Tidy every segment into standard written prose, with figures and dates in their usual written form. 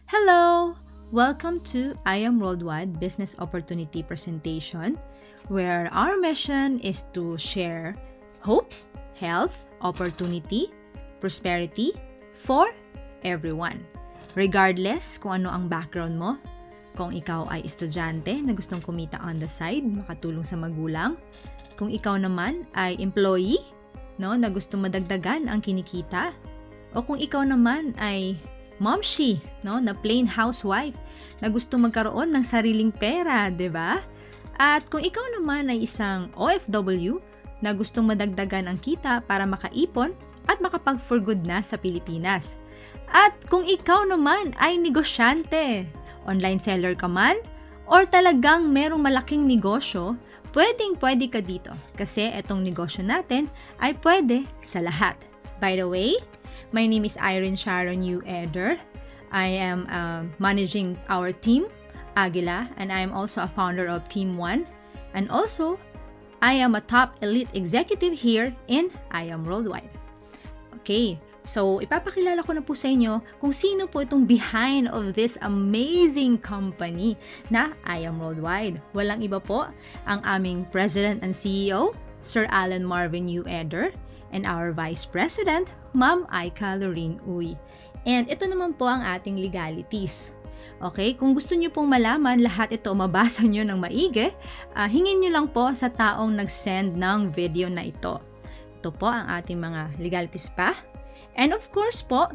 Hello! Welcome to I Am Worldwide Business Opportunity Presentation, where our mission is to share hope, health, opportunity, prosperity for everyone. Regardless kung ano ang background mo, kung ikaw ay estudyante na gustong kumita on the side, makatulong sa magulang, kung ikaw naman ay employee, na gustong madagdagan ang kinikita, o kung ikaw naman ay momshi, na plain housewife na gusto magkaroon ng sariling pera, 'di ba? At kung ikaw naman ay isang OFW na gustong madagdagan ang kita para makaipon at makapag-for good na sa Pilipinas. At kung ikaw naman ay negosyante, online seller ka man, or talagang merong malaking negosyo, pwedeng-pwede ka dito kasi etong negosyo natin ay pwede sa lahat. By the way, my name is Irene Sharon Yu Eder. I am managing our team, Aguila, and I am also a founder of Team One. And also, I am a top elite executive here in I Am Worldwide. Okay, so ipapakilala ko na po sa inyo kung sino po itong behind of this amazing company na I Am Worldwide. Walang iba po ang aming President and CEO, Sir Alan Marvin Yu Eder, and our Vice President, Ma'am Aika Lorene Uy. And ito naman po ang ating legalities. Okay, kung gusto niyo pong malaman lahat ito, mabasa niyo ng maigi, hingin niyo lang po sa taong nag-send ng video na ito. Ito po ang ating mga legalities pa. And of course po,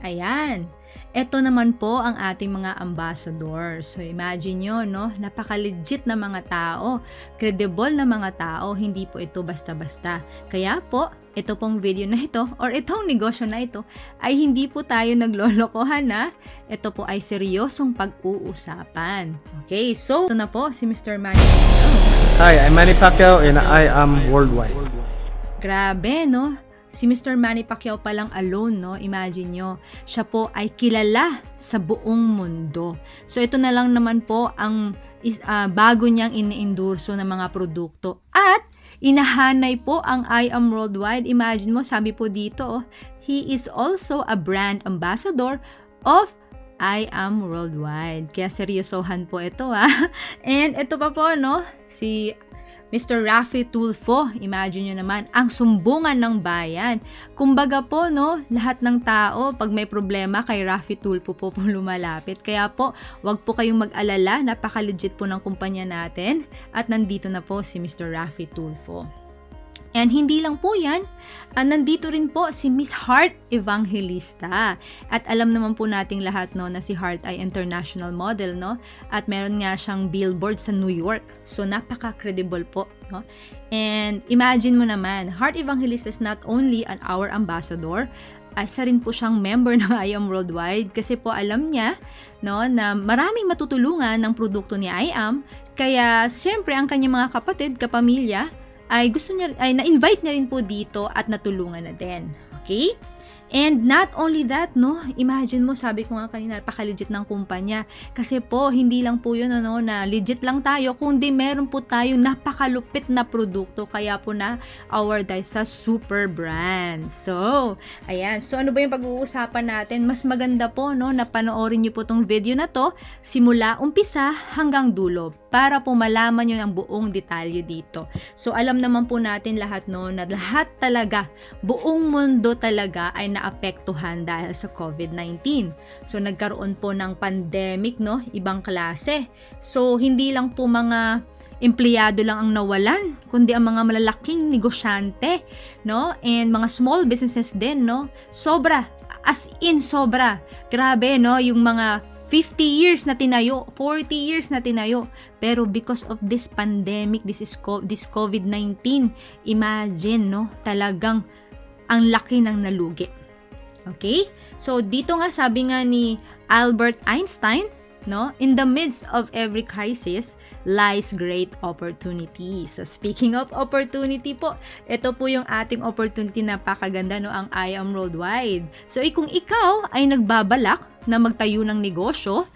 ayan, ito naman po ang ating mga ambassadors. So imagine nyo, napaka-legit na mga tao, credible na mga tao, hindi po ito basta-basta. Kaya po, ito pong video na ito, or itong negosyo na ito, ay hindi po tayo naglolokohan na. Ito po ay seryosong pag-uusapan. Okay, so ito na po si Mr. Manny Pacquiao. Hi, I'm Manny Pacquiao and I am worldwide. Grabe, Si Mr. Manny Pacquiao pa lang alone, Imagine nyo, siya po ay kilala sa buong mundo. So ito na lang naman po ang bago niyang iniendorso ng mga produkto. At inahanay po ang I Am Worldwide. Imagine mo, sabi po dito, he is also a brand ambassador of I Am Worldwide. Kaya seryosohan po ito, And ito pa po, si Mr. Raffy Tulfo, imagine nyo naman, ang sumbungan ng bayan. Kumbaga po, lahat ng tao, pag may problema, kay Raffy Tulfo po lumalapit. Kaya po, wag po kayong mag-alala, napaka-legit po ng kumpanya natin. At nandito na po si Mr. Raffy Tulfo. And hindi lang po yan, nandito rin po si Miss Heart Evangelista. At alam naman po nating lahat na si Heart ay international model, At meron nga siyang billboard sa New York. So napaka-credible po, And imagine mo naman, Heart Evangelista is not only our ambassador, isa rin po siyang member ng I Am Worldwide kasi po alam niya na maraming matutulungan ng produkto ni I Am. Kaya siyempre ang kanyang mga kapatid, kapamilya, ay gusto niya, ay na-invite niya rin po dito at natulungan na din. Okay? And not only that, imagine mo, sabi ko nga kanina, napaka-legit ng kumpanya. Kasi po, hindi lang po yun, na legit lang tayo, kundi meron po tayong napakalupit na produkto. Kaya po na award tayo sa super brand. So, ayan. So, ano ba yung pag-uusapan natin? Mas maganda po, na panoorin niyo po tong video na to, simula umpisa hanggang dulo, para po malaman nyo ang buong detalye dito. So, alam naman po natin lahat, na lahat talaga, buong mundo talaga ay naapektuhan dahil sa COVID-19. So, nagkaroon po ng pandemic, ibang klase. So, hindi lang po mga empleyado lang ang nawalan, kundi ang mga malalaking negosyante, and mga small businesses din, Sobra, as in sobra. Grabe, yung mga 50 years na tinayo, 40 years na tinayo. Pero because of this pandemic, this COVID-19, imagine, talagang ang laki ng nalugi. Okay? So, dito nga sabi nga ni Albert Einstein, in the midst of every crisis lies great opportunity. So, speaking of opportunity po, ito po yung ating opportunity na napakaganda, ang I Am Worldwide. So, kung ikaw ay nagbabalak na magtayo ng negosyo,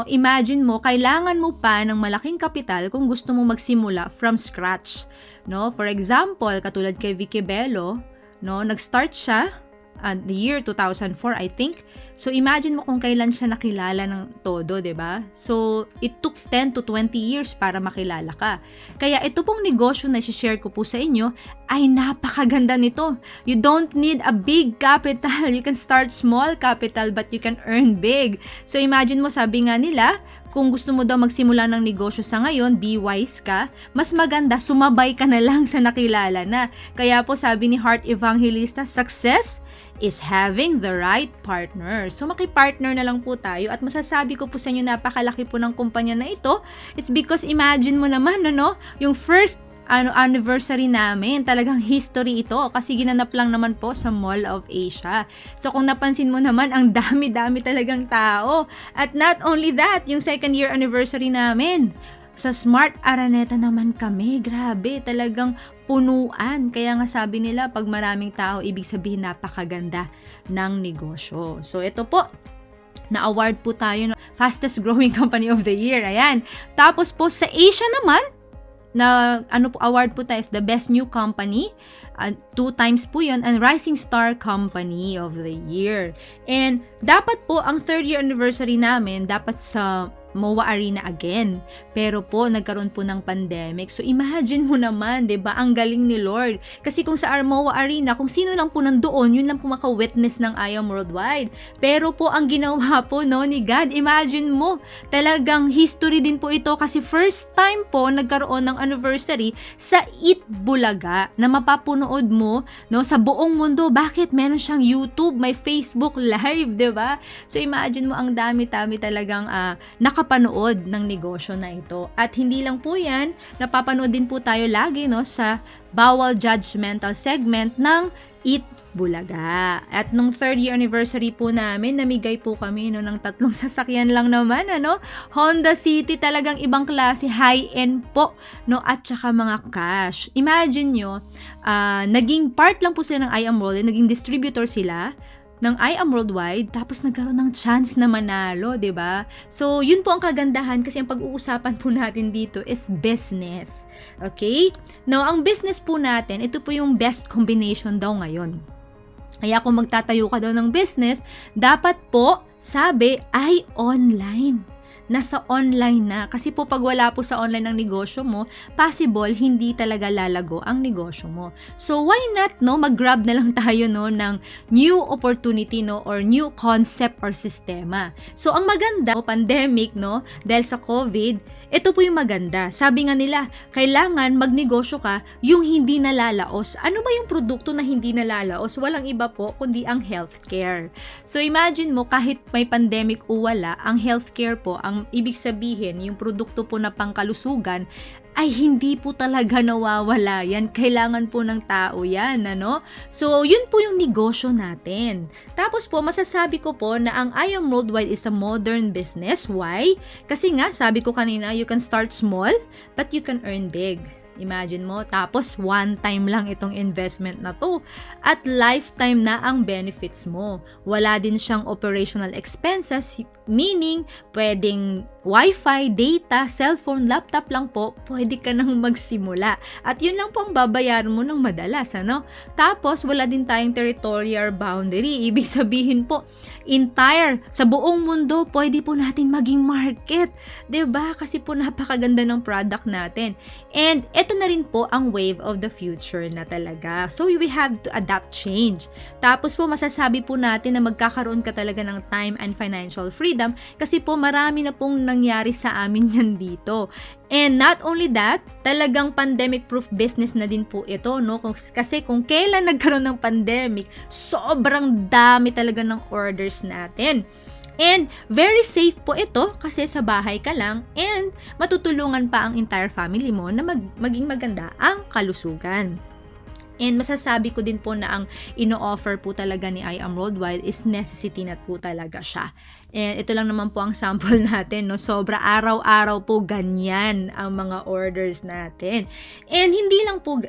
imagine mo, kailangan mo pa ng malaking kapital kung gusto mo magsimula from scratch. For example, katulad kay Vicky Bello, nag-start siya the year 2004, I think. So, imagine mo kung kailan siya nakilala ng todo, 'di ba? So, it took 10 to 20 years para makilala ka. Kaya ito pong negosyo na i-share ko po sa inyo ay napakaganda nito. You don't need a big capital. You can start small capital but you can earn big. So, imagine mo, sabi nga nila, kung gusto mo daw magsimula ng negosyo sa ngayon, be wise ka, mas maganda sumabay ka na lang sa nakilala na. Kaya po sabi ni Heart Evangelista, success is having the right partner. So makipartner na lang po tayo at masasabi ko po sa inyo napakalaki po ng kumpanya na ito. It's because imagine mo naman, yung first anniversary namin, talagang history ito kasi ginanap lang naman po sa Mall of Asia. So kung napansin mo naman, ang dami-dami talagang tao. At not only that, yung second year anniversary namin, sa Smart Araneta naman kami, grabe, talagang punuan. Kaya nga sabi nila, pag maraming tao, ibig sabihin napakaganda ng negosyo. So ito po, na-award po tayo ng fastest growing company of the year. Ayan. Tapos po sa Asia naman, na award po tayo as the best new company, 2 times po yun, and Rising Star Company of the Year. And dapat po ang 3rd year anniversary namin dapat sa MOA Arena again. Pero po, nagkaroon po ng pandemic. So, imagine mo naman, 'di ba? Ang galing ni Lord. Kasi kung sa MOA Arena, kung sino lang po nandoon, yun lang po maka-witness ng I Am Worldwide. Pero po, ang ginawa po, ni God, imagine mo, talagang history din po ito kasi first time po nagkaroon ng anniversary sa Eat Bulaga na mapapunood mo, sa buong mundo. Bakit? Meron siyang YouTube, may Facebook Live, 'di ba? So, imagine mo, ang dami-dami talagang nakapanood ng negosyo na ito. At hindi lang po yan, napapanood din po tayo lagi sa Bawal Judgmental segment ng Eat Bulaga. At nung 3rd year anniversary po namin, namigay po kami ng 3 sasakyan lang naman, Honda City, talagang ibang klase, high-end po, at saka mga cash. Imagine nyo, naging part lang po sila ng I Am Worldwide, naging distributor sila ng I Am Worldwide, tapos nagkaroon ng chance na manalo, 'di ba? So, yun po ang kagandahan kasi ang pag-uusapan po natin dito is business. Okay? Now, ang business po natin, ito po yung best combination daw ngayon. Kaya kung magtatayo ka daw ng business, dapat po, sabi, ay online. Nasa online na. Kasi po pag wala po sa online ang negosyo mo, possible hindi talaga lalago ang negosyo mo. So why not mag-grab na lang tayo ng new opportunity or new concept or sistema. So ang maganda, pandemic dahil sa COVID, ito po yung maganda. Sabi nga nila, kailangan magnegosyo ka yung hindi nalalaos. Ano ba yung produkto na hindi nalalaos? Walang iba po kundi ang healthcare. So imagine mo kahit may pandemic o wala, ang healthcare po, ang ibig sabihin, yung produkto po na pangkalusugan, ay hindi po talaga nawawala yan. Kailangan po ng tao yan, So, yun po yung negosyo natin. Tapos po, masasabi ko po na ang I Am Worldwide is a modern business. Why? Kasi nga, sabi ko kanina, you can start small, but you can earn big. Imagine mo, tapos one time lang itong investment na to at lifetime na ang benefits mo. Wala din siyang operational expenses, meaning pwedeng wifi, data, cellphone, laptop lang po, pwede ka nang magsimula. At yun lang po ang babayaran mo ng madalas, Tapos, wala din tayong territorial boundary. Ibig sabihin po, entire, sa buong mundo, pwede po natin maging market. 'Di ba? Kasi po napakaganda ng product natin. And, eto na rin po ang wave of the future na talaga. So, we have to adapt change. Tapos po, masasabi po natin na magkakaroon ka talaga ng time and financial freedom kasi po marami na pong nangyari sa amin yan dito. And not only that, talagang pandemic-proof business na din po ito, Kasi kung kailan nagkaroon ng pandemic, sobrang dami talaga ng orders natin. And very safe po ito kasi sa bahay ka lang and matutulungan pa ang entire family mo na maging maganda ang kalusugan. And masasabi ko din po na ang ino-offer po talaga ni I Am Worldwide is necessity na po talaga siya. And ito lang naman po ang sample natin, Sobra araw-araw po ganyan ang mga orders natin. And hindi lang po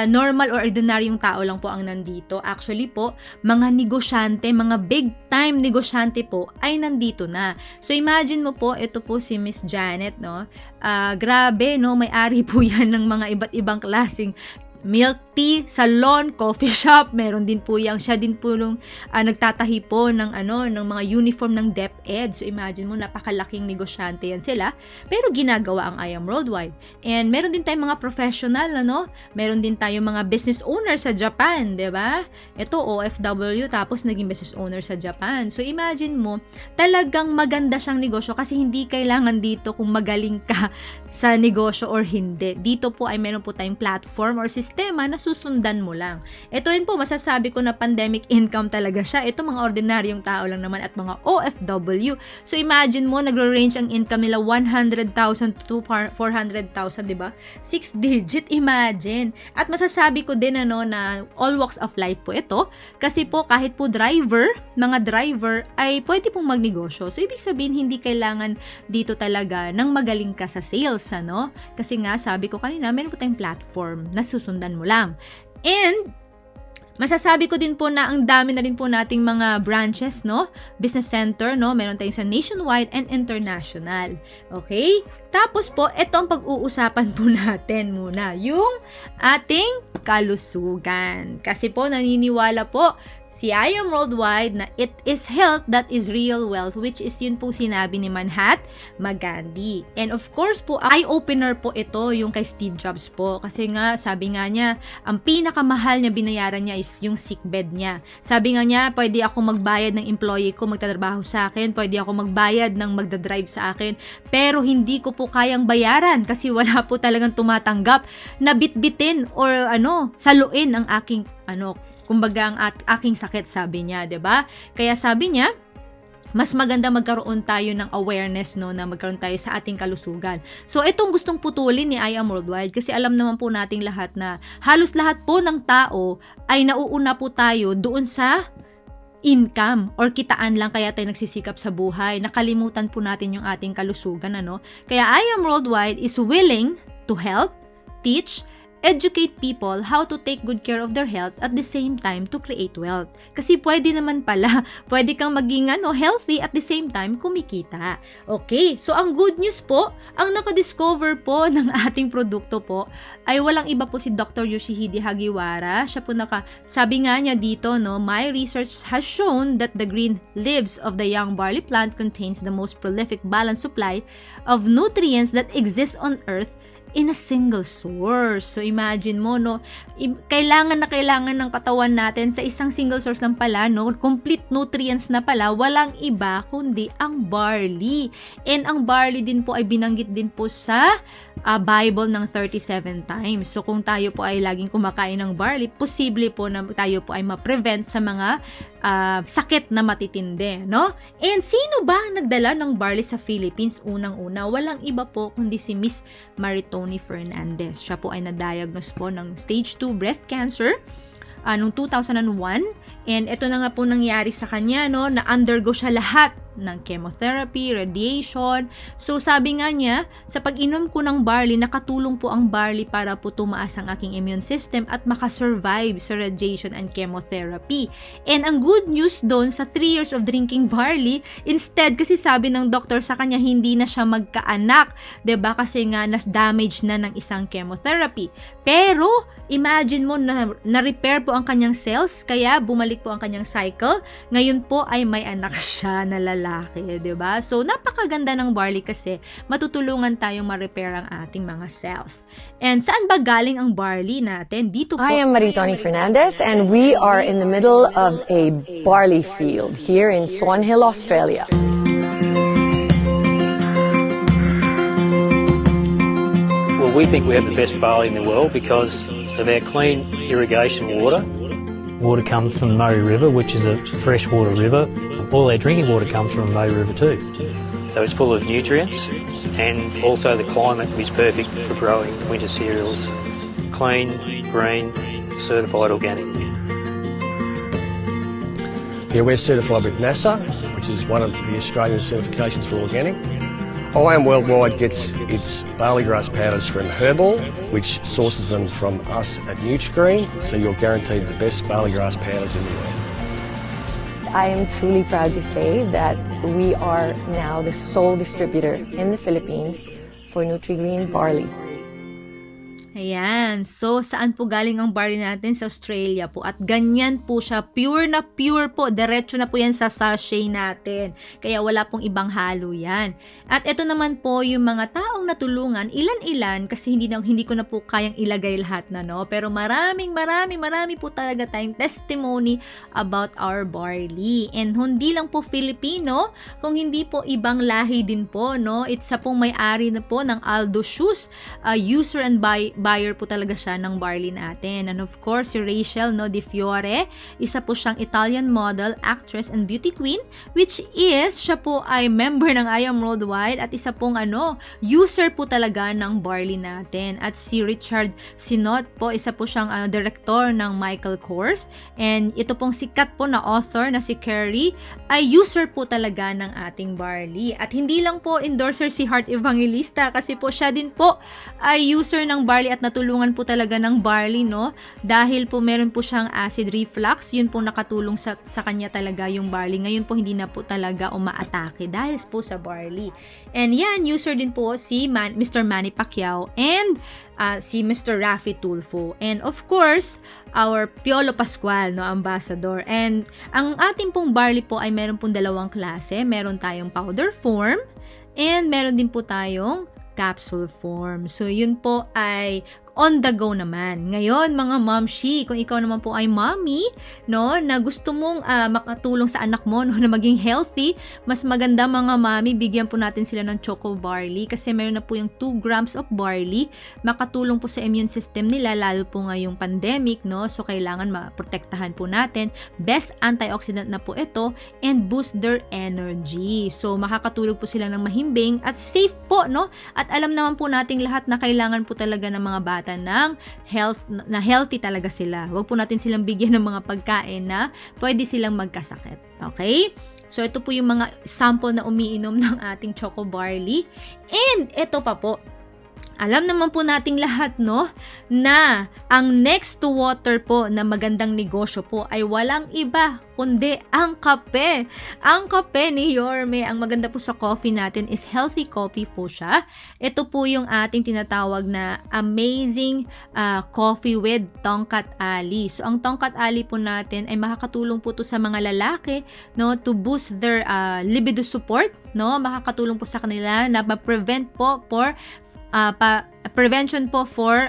normal or ordinaryong tao lang po ang nandito. Actually po, mga negosyante, mga big time negosyante po ay nandito na. So imagine mo po, ito po si Miss Janet, Grabe, may-ari po yan ng mga iba't ibang klaseng milk tea, salon, coffee shop, meron din po yang siya din po nung nagtatahi po ng ng mga uniform ng DepEd. So imagine mo, napakalaking negosyante yan sila, pero ginagawa ang I Am Worldwide. And meron din tayong mga professional, meron din tayong mga business owner sa Japan, 'di ba? Ito OFW tapos naging business owner sa Japan. So imagine mo, talagang maganda siyang negosyo kasi hindi kailangan dito kung magaling ka sa negosyo or hindi. Dito po ay meron po tayong platform or sistema na susundan mo lang. Ito rin po, masasabi ko na pandemic income talaga siya. Ito mga ordinaryong tao lang naman at mga OFW. So imagine mo, nagre-range ang income nila 100,000 to 400,000, di ba? 6 digit, imagine. At masasabi ko din na all walks of life po ito. Kasi po kahit po mga driver ay pwede pong magnegosyo. So ibig sabihin, hindi kailangan dito talaga ng magaling ka sa sales, Kasi nga, sabi ko kanina, meron po tayong platform na susundan mo lang. And masasabi ko din po na ang dami na rin po nating mga branches, business center, meron tayong sa nationwide and international. Okay? Tapos po, ito ang pag-uusapan po natin muna, yung ating kalusugan. Kasi po, naniniwala po si I Am Worldwide na it is health that is real wealth, which is yun po sinabi ni Mahatma Gandhi. And of course po, eye-opener po ito yung kay Steve Jobs po. Kasi nga, sabi nga niya, ang pinakamahal niya binayaran niya is yung sick bed niya. Sabi nga niya, pwede ako magbayad ng employee ko magtatrabaho sa akin, pwede ako magbayad ng magdadrive sa akin, pero hindi ko po kayang bayaran kasi wala po talagang tumatanggap na bitbitin or saluin ang aking kumbaga ang aking sakit, sabi niya, 'di ba? Kaya sabi niya, mas maganda magkaroon tayo ng awareness, na magkaroon tayo sa ating kalusugan. So, itong gustong putulin ni I Am Worldwide kasi alam naman po nating lahat na halos lahat po ng tao ay nauuna po tayo doon sa income or kitaan lang kaya tayo nagsisikap sa buhay. Nakalimutan po natin yung ating kalusugan, Kaya I Am Worldwide is willing to help, teach, educate people how to take good care of their health at the same time to create wealth. Kasi pwede naman pala, pwede kang maging healthy at the same time kumikita. Okay, so ang good news po, ang nakadiscover po ng ating produkto po ay walang iba po si Dr. Yoshihide Hagiwara. Siya po sabi nga niya dito, my research has shown that the green leaves of the young barley plant contains the most prolific balanced supply of nutrients that exist on earth in a single source. So imagine mo, kailangan ng katawan natin sa isang single source lang pala, complete nutrients na pala, walang iba kundi ang barley. And ang barley din po ay binanggit din po sa Bible ng 37 times. So kung tayo po ay laging kumakain ng barley, posible po na tayo po ay ma-prevent sa mga sakit na matitindi, And sino ba ang nagdala ng barley sa Philippines? Unang-una, walang iba po kundi si Miss Maritoni Fernandez. Siya po ay na-diagnose po ng stage 2 breast cancer noong 2001. And ito na nga po nangyari sa kanya, na-undergo siya lahat ng chemotherapy, radiation. So, sabi nga niya, sa pag-inom ko ng barley, nakatulong po ang barley para po tumaas ang aking immune system at makasurvive sa radiation and chemotherapy. And ang good news doon, sa 3 years of drinking barley, instead, kasi sabi ng doktor sa kanya, hindi na siya magkaanak. 'Di ba? Kasi nga, na-damage na ng isang chemotherapy. Pero, imagine mo, na-repair po ang kanyang cells, kaya bumalik po ang kanyang cycle. Ngayon po ay may anak siya na lalaki, 'di ba? So napakaganda ng barley kasi matutulungan tayong ma-repair ang ating mga cells. And saan ba galing ang barley natin? Dito po. I am Maritoni Fernandez and we are in the middle of a barley field here in Swan Hill, Australia. Well, we think we have the best barley in the world because of our clean irrigation water. Water comes from the Murray River, which is a freshwater river. All our drinking water comes from the Murray River too. So it's full of nutrients, and also the climate is perfect for growing winter cereals. Clean, green, certified organic. Yeah, we're certified with NASA, which is one of the Australian certifications for organic. I Am Worldwide gets its barley grass powders from Herbal, which sources them from us at Nutrigreen, so you're guaranteed the best barley grass powders in the world. I am truly proud to say that we are now the sole distributor in the Philippines for Nutrigreen barley. Ayan. So, saan po galing ang barley natin? Sa Australia po. At ganyan po siya. Pure na pure po. Diretso na po yan sa sachet natin. Kaya wala pong ibang halo yan. At ito naman po yung mga taong natulungan. Ilan-ilan kasi hindi ko na po kayang ilagay lahat na, no? Pero marami po talaga tayong testimony about our barley. And hindi lang po Filipino, kung hindi po ibang lahi din po, no? Isa pong may-ari na po ng Aldo Shoes, user and buyer po talaga siya ng barley natin. And of course, si Rachel, no, Di Fiore, isa po siyang Italian model, actress, and beauty queen, which is, siya po ay member ng I Am Worldwide at isa pong user po talaga ng barley natin. At si Richard Sinot po, isa po siyang director ng Michael Kors. And ito pong sikat po na author na si Carrie, ay user po talaga ng ating barley. At hindi lang po endorser si Heart Evangelista kasi po siya din po ay user ng barley at natulungan po talaga ng barley, no? Dahil po meron po siyang acid reflux, yun po nakatulong sa kanya talaga yung barley. Ngayon po hindi na po talaga umaatake dahil po sa barley. And yan, user din po si Mr. Manny Pacquiao and si Mr. Raffy Tulfo. And of course, our Piolo Pascual, no, ambassador. And ang ating pong barley po ay meron pong dalawang klase. Meron tayong powder form and meron din po tayong capsule form. So, yun po ay on the go naman. Ngayon, mga momshi, kung ikaw naman po ay mommy, no, na gusto mong makatulong sa anak mo, no, na maging healthy, mas maganda mga mommy, bigyan po natin sila ng choco barley kasi meron na po yung 2 grams of barley, makatulong po sa immune system nila, lalo po ngayong pandemic, no, so kailangan maprotektahan po natin. Best antioxidant na po ito and boost their energy. So, makakatulong po sila ng mahimbing at safe po, no, at alam naman po nating lahat na kailangan po talaga ng mga bata ng healthy talaga sila. Huwag po natin silang bigyan ng mga pagkain na pwede silang magkasakit. Okay? So, ito po yung mga sample na umiinom ng ating choco barley. And ito pa po, alam naman po nating lahat, no, na ang next to water po na magandang negosyo po ay walang iba kundi ang kape. Ang kape ni Yorme, ang maganda po sa coffee natin is healthy coffee po siya. Ito po yung ating tinatawag na amazing coffee with Tongkat Ali. So, ang Tongkat Ali po natin ay makakatulong po to sa mga lalaki, no, to boost their libido support, no, makakatulong po sa kanila na ma-prevent po for prevention po for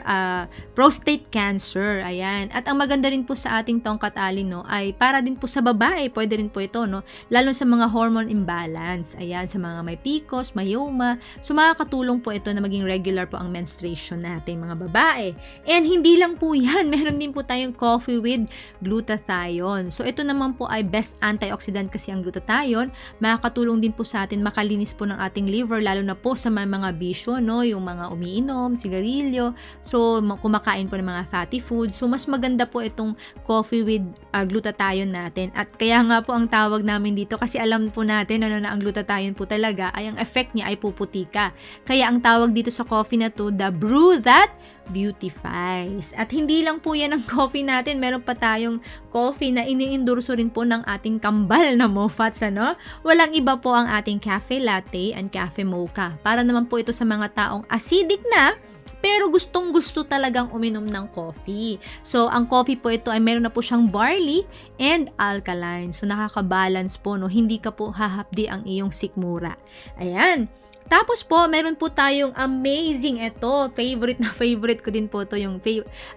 prostate cancer. Ayan. At ang maganda rin po sa ating Tongkat Ali, no, ay para din po sa babae, pwede rin po ito, no, lalo sa mga hormone imbalance. Ayan, sa mga may PCOS, myoma. So, makakatulong po ito na maging regular po ang menstruation natin, mga babae. And hindi lang po yan, meron din po tayong coffee with glutathione. So, ito naman po ay best antioxidant kasi ang glutathione. Makakatulong din po sa atin makalinis po ng ating liver, lalo na po sa mga bisyo, no, yung mga umiinom, sigarilyo, so kumakain po ng mga fatty foods. So, mas maganda po itong coffee with glutathione natin. At kaya nga po ang tawag namin dito kasi alam po natin na ang glutathione po talaga ay ang effect niya ay puputi ka. Kaya ang tawag dito sa coffee na to, the brew that beautifies. At hindi lang po yan ang coffee natin. Meron pa tayong coffee na ini-endorso rin po ng ating kambal na Mofats, ano? Walang iba po ang ating cafe latte and cafe mocha. Para naman po ito sa mga taong acidic na, pero gustong-gusto talagang uminom ng coffee. So, ang coffee po ito ay meron na po siyang barley and alkaline. So, nakaka-balance po, no? Hindi ka po hahapdi ang iyong sikmura. Ayan. Tapos po, meron po tayong amazing ito. Favorite ko din po ito yung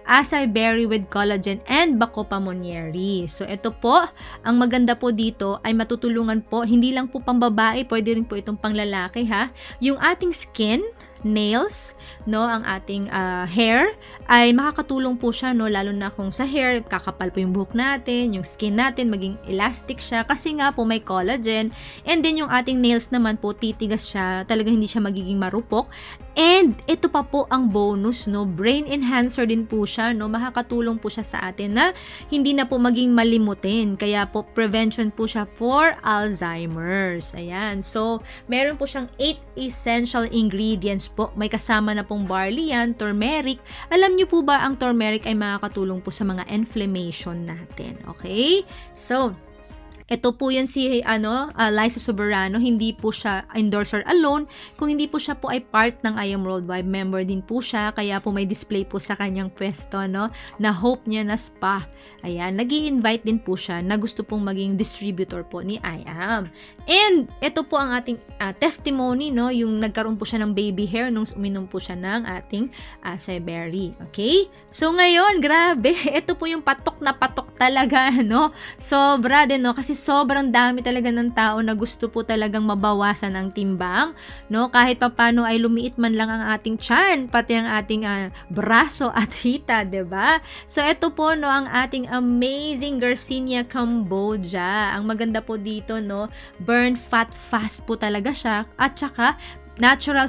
acai berry with collagen and Bacopa monnieri. So, ito po, ang maganda po dito ay matutulungan po, hindi lang po pambabae, pwede rin po itong panglalaki, ha? Yung ating skin, nails, no, ang ating hair ay makakatulong po siya, no, lalo na kung sa hair kakapal po yung buhok natin, yung skin natin maging elastic siya kasi nga po may collagen. And then yung ating nails naman po titigas siya, talaga hindi siya magiging marupok. And ito pa po ang bonus, no, brain enhancer din po siya, no, makakatulong po siya sa atin na hindi na po maging malimutin, kaya po prevention po siya for Alzheimer's. Ayan, so meron po siyang 8 essential ingredients po. May kasama na pong barley yan, turmeric. Alam niyo po ba ang turmeric ay makakatulong po sa mga inflammation natin. Okay? So, Ito po yan si Liza Soberano, hindi po siya endorser alone, kung hindi po siya po ay part ng I Am Worldwide, member din po siya, kaya po may display po sa kanyang pwesto, no, na Hope niya na spa. Ayan, nag-i-invite din po siya na gusto pong maging distributor po ni I Am. And ito po ang ating testimony, no, yung nagkaroon po siya ng baby hair nung uminom po siya ng ating acai berry. Okay? So ngayon, grabe, ito po yung patok na patok talaga, no? Sobra din, no? Kasi sobrang dami talaga ng tao na gusto po talagang mabawasan ang timbang, no? Kahit papano ay lumiit man lang ang ating tiyan, pati ang ating braso at hita, 'di ba? So ito po, no, ang ating amazing Garcinia Cambodia. Ang maganda po dito, no, burn fat fast po talaga siya, at saka natural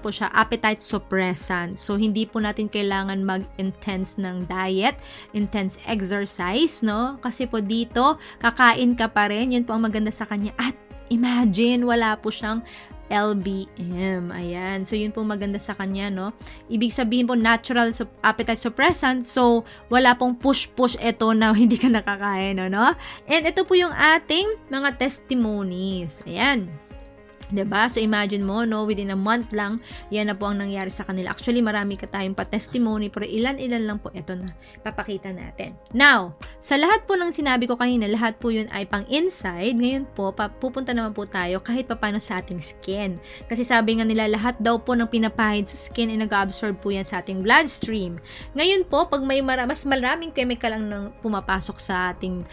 po siya, appetite suppressant. So hindi po natin kailangan mag-intense ng diet, intense exercise, no? Kasi po dito kakain ka pa rin. Yun po ang maganda sa kanya. At imagine, wala po siyang LBM. Ayan. So yun po maganda sa kanya, no? Ibig sabihin po natural appetite suppressant. So wala pong push-push ito na hindi ka nakakain, no? And ito po yung ating mga testimonies. Ayan. 'Di ba? So imagine mo, no, within a month lang, yan na po ang nangyari sa kanila. Actually, marami ka tayong pa-testimony, pero ilan-ilan lang po ito na papakita natin. Now, sa lahat po ng sinabi ko kanina, lahat po yun ay pang inside. Ngayon po, pupunta naman po tayo kahit papano sa ating skin. Kasi sabi nga nila, lahat daw po ng pinapahid sa skin ay nag-absorb po yan sa ating bloodstream. Ngayon po, pag may mas maraming chemical ang pumapasok sa ating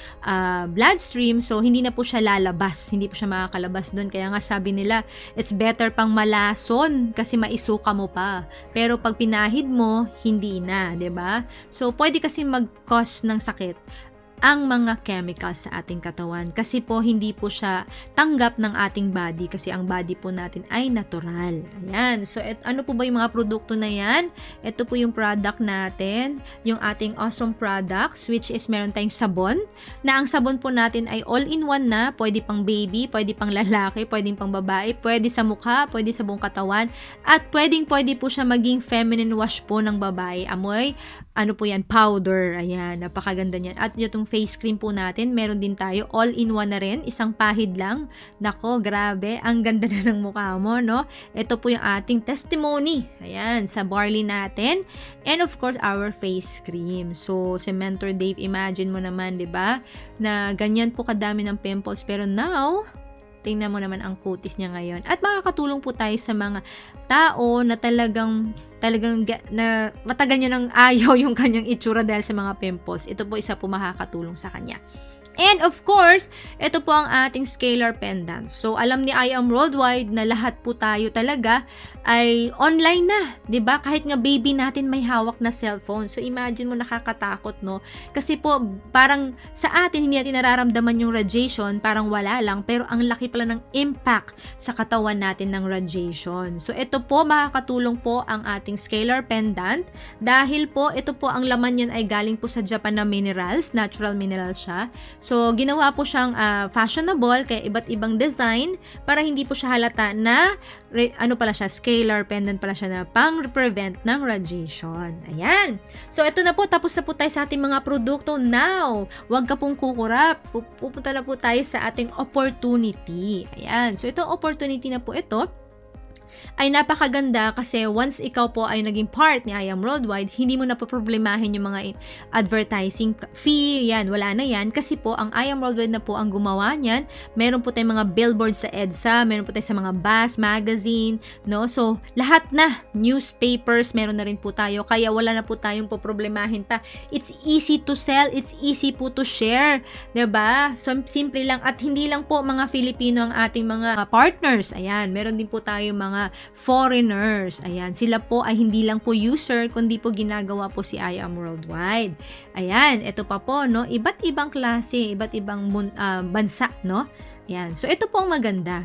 bloodstream, so hindi na po siya lalabas. Hindi po siya makakalabas doon. Kaya nga sabi nila, it's better pang malason kasi maisuka mo pa. Pero pag pinahid mo, hindi na, 'di ba? So pwede kasi mag-cause ng sakit ang mga chemicals sa ating katawan kasi po hindi po siya tanggap ng ating body kasi ang body po natin ay natural. Ayan. So, ano po ba yung mga produkto na yan? Ito po yung product natin, yung ating awesome products, which is meron tayong sabon, na ang sabon po natin ay all-in-one na, pwede pang baby, pwede pang lalaki, pwede pang babae, pwede sa mukha, pwede sa buong katawan, at pwede po siya maging feminine wash po ng babae. Amoy, ano po yan, powder. Ayan, napakaganda niyan. At itong face cream po natin, meron din tayo, all-in-one na rin, isang pahid lang. Nako, grabe, ang ganda na ng mukha mo, no? Ito po yung ating testimony, ayan, sa barley natin. And of course, our face cream. So, si Mentor Dave, imagine mo naman, di ba, na ganyan po kadami ng pimples, pero now, tingnan mo naman ang kutis niya ngayon. At makakatulong po tayo sa mga tao na talagang na matagal niya nang ayaw yung kanyang itsura dahil sa mga pimples. Ito po isa po makakatulong sa kanya. And of course, ito po ang ating scalar pendant. So, alam ni I Am Worldwide na lahat po tayo talaga ay online na, 'di ba? Kahit nga baby natin may hawak na cellphone. So, imagine mo, nakakatakot, no? Kasi po, parang sa atin hindi natin nararamdaman yung radiation, parang wala lang, pero ang laki pala ng impact sa katawan natin ng radiation. So, ito po, makakatulong po ang ating scalar pendant dahil po, ito po, ang laman niyan ay galing po sa Japan na minerals, natural minerals siya. So, ginawa po siyang fashionable, kaya iba't ibang design para hindi po siya halata na ano pala siya, scalar pendant pala siya na pang-prevent ng radiation. Ayan. So, ito na po, tapos na po tayo sa ating mga produkto. Now, huwag ka pong kukurap. Pupunta na po tayo sa ating opportunity. Ayan. So, itong opportunity na po ito ay napakaganda kasi once ikaw po ay naging part ni I Am Worldwide, hindi mo na po problemahin yung mga advertising fee, yan, wala na yan, kasi po ang I Am Worldwide na po ang gumawa niyan. Meron po tayong mga billboards sa EDSA, meron po tayo sa mga bus, magazine, no? So, lahat na, newspapers, meron na rin po tayo, kaya wala na po tayong po problemahin pa. It's easy to sell, it's easy po to share, 'di ba? So, simple lang, at hindi lang po mga Filipino ang ating mga partners. Ayan, meron din po tayo mga foreigners. Ayan, sila po ay hindi lang po user, kundi po ginagawa po si I Am Worldwide. Ayan, ito pa po, no? Iba't ibang klase, iba't ibang bansa, no? Ayan, so ito po ang maganda.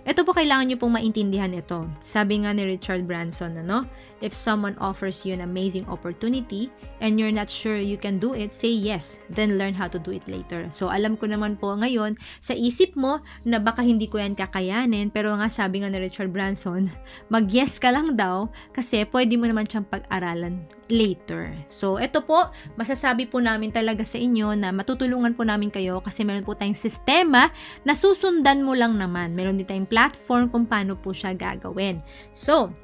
Ito po, kailangan nyo pong maintindihan ito. Sabi nga ni Richard Branson, ano? If someone offers you an amazing opportunity and you're not sure you can do it, say yes, then learn how to do it later. So, alam ko naman po ngayon, sa isip mo na baka hindi ko yan kakayanin, pero nga sabi nga ni Richard Branson, mag-yes ka lang daw kasi pwede mo naman siyang pag-aralan later. So, ito po, masasabi po namin talaga sa inyo na matutulungan po namin kayo kasi meron po tayong sistema na susundan mo lang naman. Meron din tayong platform kung paano po siya gagawin. So,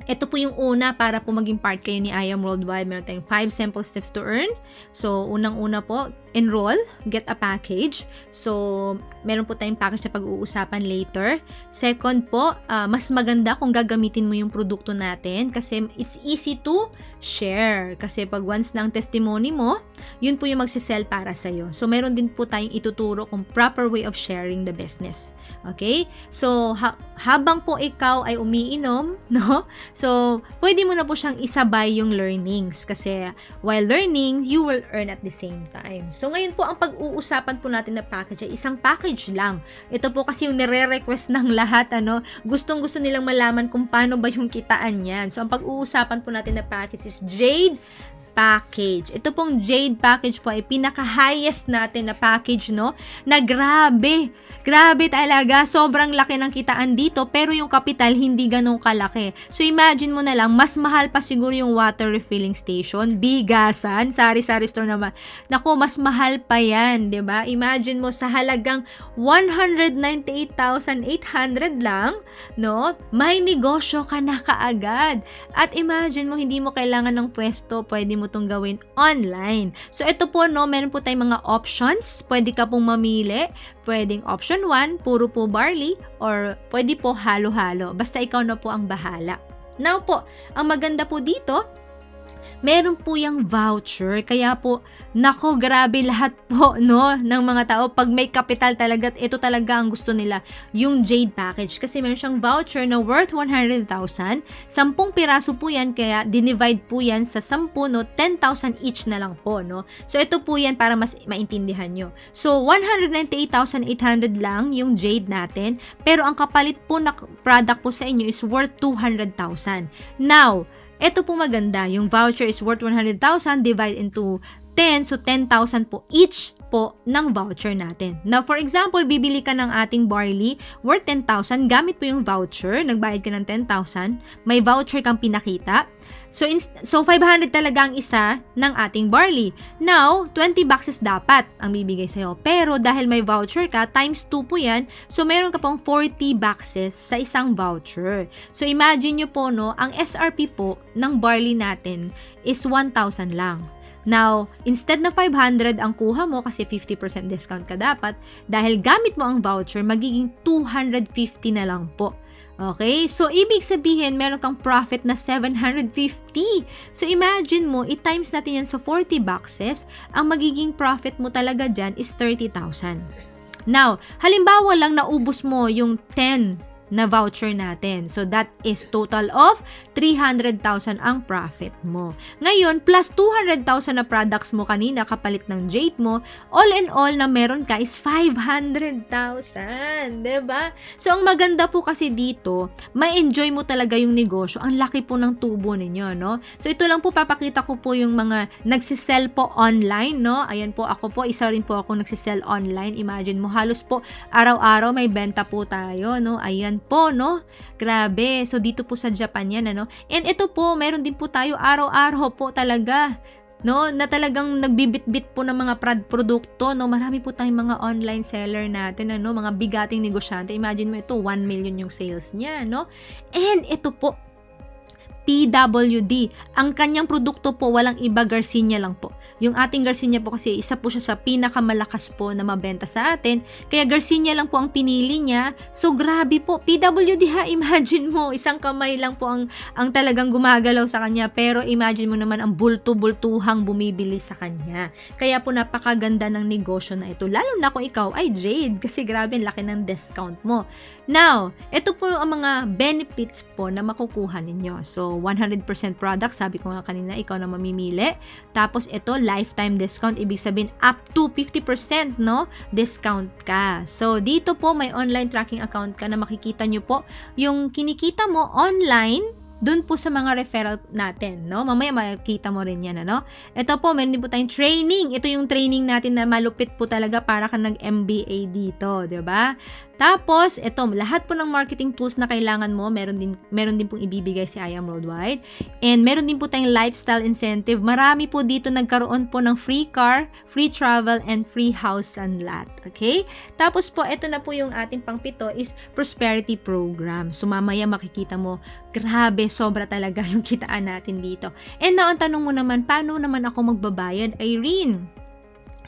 ito po yung una para po maging part kayo ni I Am Worldwide. Meron tayong 5 simple steps to earn. So, unang-una po, enroll, get a package. So, meron po tayong package na pag-uusapan later. Second po, mas maganda kung gagamitin mo yung produkto natin kasi it's easy to share. Kasi pag once na ang testimony mo, yun po yung magsisell para sa'yo. So, meron din po tayong ituturo kung proper way of sharing the business. Okay? So, habang po ikaw ay umiinom, no? So, pwede mo na po siyang isabay yung learnings kasi while learning, you will earn at the same time. So, ngayon po, ang pag-uusapan po natin na package ay isang package lang. Ito po kasi yung nire-request ng lahat, ano? Gustong-gusto nilang malaman kung paano ba yung kitaan yan. So, ang pag-uusapan po natin na package is Jade Package. Ito pong Jade Package po ay pinaka-highest natin na package, no? Na grabe. Grabe talaga. Sobrang laki ng kitaan dito, pero yung kapital hindi ganun kalaki. So, imagine mo na lang, mas mahal pa siguro yung water refilling station, bigasan, sari-sari store naman. Naku, mas mahal pa yan, 'di ba? Imagine mo sa halagang 198,800 lang, no? May negosyo ka na kaagad. At imagine mo, hindi mo kailangan ng pwesto, pwede mo itong gawin online. So, ito po, no, meron po tayong mga options. Pwede ka pong mamili. Pwedeng option 1, puro po barley, or pwede po halo-halo. Basta ikaw na po ang bahala. Now po, ang maganda po dito, meron po yung voucher. Kaya po, nako, grabe lahat po, no, ng mga tao. Pag may capital talaga, ito talaga ang gusto nila, yung Jade Package. Kasi meron siyang voucher na worth 100,000. 10 piraso po yan, kaya dinivide po yan sa 10, no, 10,000 each na lang po, no. So, ito po yan para mas maintindihan nyo. So, 198,800 lang yung Jade natin. Pero ang kapalit po na product po sa inyo is worth 200,000. Now, ito po maganda, yung voucher is worth 100,000 divide into 10, so 10,000 po each po ng voucher natin. Now, for example, bibili ka ng ating barley worth 10,000, gamit po yung voucher, nagbayad ka ng 10,000, may voucher kang pinakita. So 500 talaga ang isa ng ating barley. Now, 20 boxes dapat ang bibigay sa'yo. Pero dahil may voucher ka, times 2 po yan, so meron ka pang 40 boxes sa isang voucher. So imagine nyo po, no, ang SRP po ng barley natin is 1,000 lang. Now, instead na 500 ang kuha mo kasi 50% discount ka dapat, dahil gamit mo ang voucher, magiging 250 na lang po. Okay? So, ibig sabihin, meron kang profit na 750. So, imagine mo, i-times natin yan sa 40 boxes, ang magiging profit mo talaga dyan is 30,000. Now, halimbawa lang naubos mo yung 10 na voucher natin. So, that is total of 300,000 ang profit mo. Ngayon, plus 200,000 na products mo kanina kapalit ng Jade mo, all in all na meron ka is 500,000. Diba? So, ang maganda po kasi dito, ma-enjoy mo talaga yung negosyo. Ang laki po ng tubo ninyo, no? So, ito lang po, papakita ko po yung mga nagsisell po online, no? Ayan po, ako po, isa rin po ako nagsisell online. Imagine mo, halos po, araw-araw may benta po tayo, no? Ayan po, no? Grabe. So, dito po sa Japan yan, ano? And ito po, meron din po tayo araw-araw po talaga, no? Na talagang nagbibit-bit po ng mga produkto, no? Marami po tayong mga online seller natin, ano? Mga bigating negosyante. Imagine mo ito, 1 million yung sales niya, no? And ito po, PWD. Ang kanyang produkto po, walang iba, Garcinia lang po. Yung ating Garcinia po kasi, isa po siya sa pinakamalakas po na mabenta sa atin. Kaya Garcinia lang po ang pinili niya. So, grabe po. PWD ha, imagine mo, isang kamay lang po ang talagang gumagalaw sa kanya. Pero imagine mo naman ang bulto-bultuhang bumibili sa kanya. Kaya po napakaganda ng negosyo na ito. Lalo na kung ikaw ay Jade. Kasi grabe, laki ng discount mo. Now, ito po ang mga benefits po na makukuha ninyo. So, 100% product, sabi ko nga kanina, ikaw na mamimili. Tapos ito, lifetime discount, ibig sabihin up to 50%, no? Discount ka. So, dito po may online tracking account ka na makikita nyo po yung kinikita mo online dun po sa mga referral natin, no? Mamaya makikita mo rin yan, ano? Ito po, meron din po tayong training. Ito yung training natin na malupit po talaga para ka nag-MBA dito, di ba? Tapos, ito, lahat po ng marketing tools na kailangan mo, meron din pong ibibigay si I Am Worldwide. And meron din po tayong lifestyle incentive. Marami po dito nagkaroon po ng free car, free travel, and free house and lot. Okay? Tapos po, ito na po yung ating pang-pito is prosperity program. So, mamaya makikita mo, grabe, sobra talaga yung kitaan natin dito. And now, ang tanong mo naman, paano naman ako magbabayad, Irene?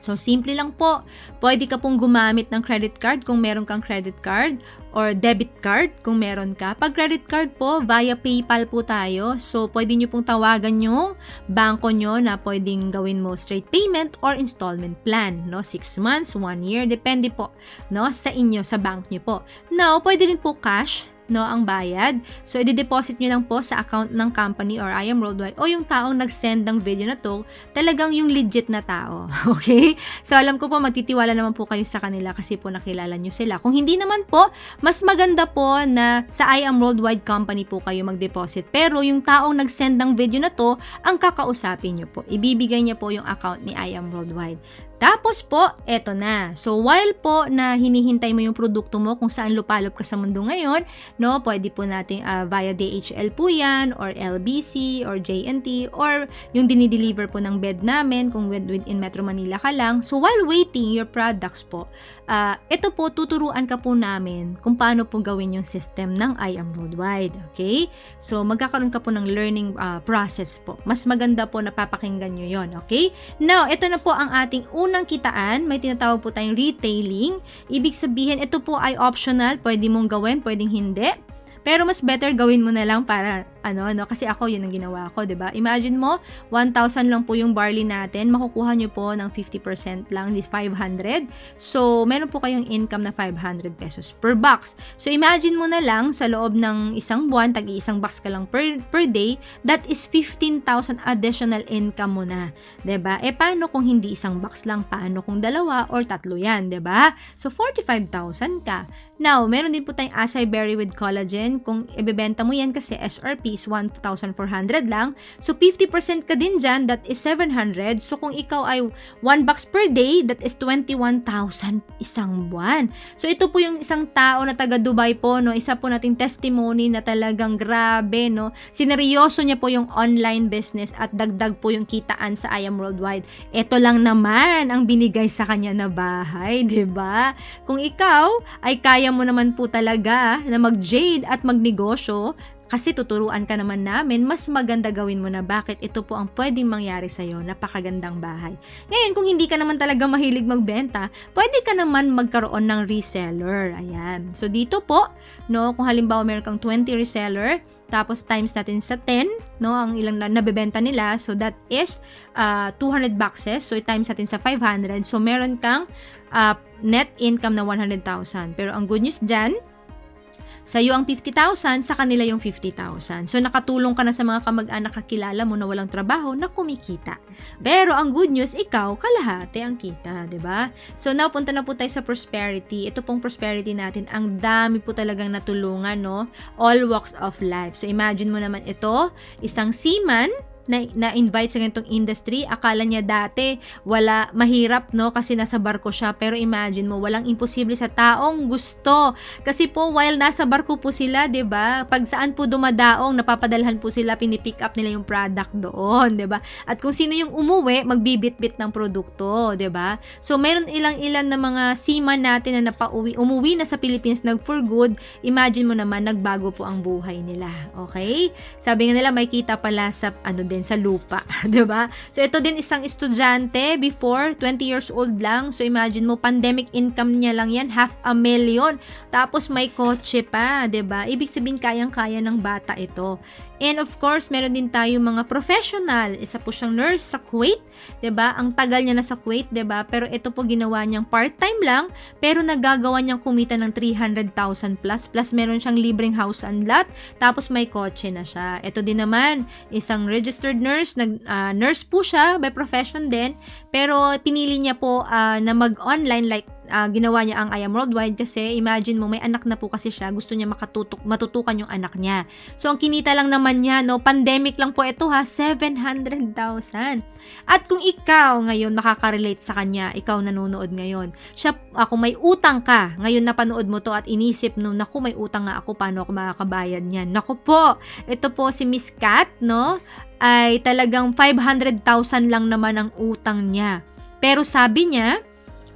So, simple lang po. Pwede ka pong gumamit ng credit card kung meron kang credit card or debit card kung meron ka. Pag credit card po, via PayPal po tayo. So, pwede nyo pong tawagan yung bangko nyo na pwedeng gawin mo straight payment or installment plan. No? 6 months, 1 year, depende po, no? Sa inyo, sa bank nyo po. Now, pwede rin po cash, no, ang bayad. So, i-deposit nyo lang po sa account ng company or I Am Worldwide o yung taong nag-send ng video na to, talagang yung legit na tao. Okay? So, alam ko po, magtitiwala naman po kayo sa kanila kasi po nakilala nyo sila. Kung hindi naman po, mas maganda po na sa I Am Worldwide company po kayo mag-deposit. Pero yung taong nag-send ng video na to, ang kakausapin nyo po. Ibibigay niya po yung account ni I Am Worldwide. Tapos po, eto na. So, while po na hinihintay mo yung produkto mo kung saan lupalop ka sa mundo ngayon, no, pwede po natin via DHL po yan, or LBC, or JNT, or yung dinideliver po ng bed namin kung within Metro Manila ka lang. So, while waiting your products po, ito po, tuturuan ka po namin kung paano po gawin yung system ng I Am Worldwide. Okay? So, magkakaroon ka po ng learning process po. Mas maganda po na papakinggan nyo yon. Okay? Now, ito na po ang ating unang kitaan. May tinatawag po tayong retailing. Ibig sabihin, ito po ay optional. Pwede mong gawin, pwedeng hindi. Pero mas better gawin mo na lang para kasi ako yun ang ginawa ko, 'di ba? Imagine mo, 1,000 lang po yung barley natin, makukuha nyo po ng 50% lang, is 500. So, meron po kayong income na 500 pesos per box. So, imagine mo na lang sa loob ng isang buwan, tag-iisang box ka lang per day, that is 15,000 additional income mo na, 'di ba? Paano kung hindi isang box lang? Paano kung dalawa or tatlo 'yan, 'di ba? So, 45,000 ka. Now, meron din po tayong acai berry with collagen. Kung ibebenta mo yan kasi SRP is 1,400 lang. So, 50% ka din dyan, that is 700. So, kung ikaw ay 1 box per day, that is 21,000 isang buwan. So, ito po yung isang tao na taga Dubai po, no? Isa po nating testimony na talagang grabe, no? Sineryoso niya po yung online business at dagdag po yung kitaan sa I Am Worldwide. Ito lang naman ang binigay sa kanya na bahay, 'di ba? Kung ikaw ay kaya mo naman po talaga na mag-jade at magnegosyo, kasi tuturuan ka naman namin, mas maganda gawin mo na bakit ito po ang pwedeng mangyari sa'yo, napakagandang bahay. Ngayon, kung hindi ka naman talaga mahilig magbenta, pwede ka naman magkaroon ng reseller. Ayan. So, dito po, no, kung halimbawa meron kang 20 reseller, tapos times natin sa 10, no, ang ilang nabebenta nila, so that is 200 boxes, so times natin sa 500, so meron kang net income na 100,000. Pero ang good news dyan, sa iyo ang 50,000, sa kanila yung 50,000. So, nakatulong ka na sa mga kamag-anak kakilala mo na walang trabaho na kumikita. Pero, ang good news, ikaw, kalahati ang kita, 'di ba? So, now, punta na po tayo sa prosperity. Ito pong prosperity natin, ang dami po talagang natulungan, no? All walks of life. So, imagine mo naman ito, isang seaman, na-invite sa ganitong industry. Akala niya dati mahirap, no, kasi nasa barko siya, pero imagine mo, walang imposible sa taong gusto. Kasi po, while nasa barko po sila, 'di ba? Pag saan po dumadaong, napapadalhan po sila, pinipick up nila yung product doon, 'di ba? At kung sino yung umuwi, magbibit-bit ng produkto, 'di ba? So, meron ilang-ilan na mga seaman natin na umuwi na sa Philippines for good. Imagine mo naman, nagbago po ang buhay nila. Okay? Sabi nga nila, may kita pala sa din sa lupa, 'di ba? So, ito din isang estudyante before, 20 years old lang. So, imagine mo, pandemic income niya lang yan, 500,000. Tapos may kotse pa, 'di ba? Ibig sabihin, kayang-kaya ng bata ito. And of course, meron din tayo mga professional. Isa po siyang nurse sa Kuwait, 'di ba? Ang tagal niya na sa Kuwait, 'di ba? Pero ito po ginawa niyang part-time lang, pero nagagawa niyang kumita ng 300,000 plus meron siyang libreng house and lot, tapos may kotse na siya. Ito din naman, isang registered nurse, nurse po siya by profession din, pero pinili niya po na mag-online, like ginawa niya ang I Am Worldwide kasi imagine mo, may anak na po kasi siya, gusto niya matutukan yung anak niya. So, ang kinita lang naman niya, no, pandemic lang po ito ha, 700,000. At kung ikaw ngayon makaka-relate sa kanya, ikaw nanonood ngayon, kung may utang ka, ngayon napanood mo to at inisip no, naku, may utang nga ako, paano ako makakabayad niyan? Naku po, ito po si Miss Kat, no, ay talagang 500,000 lang naman ang utang niya. Pero sabi niya,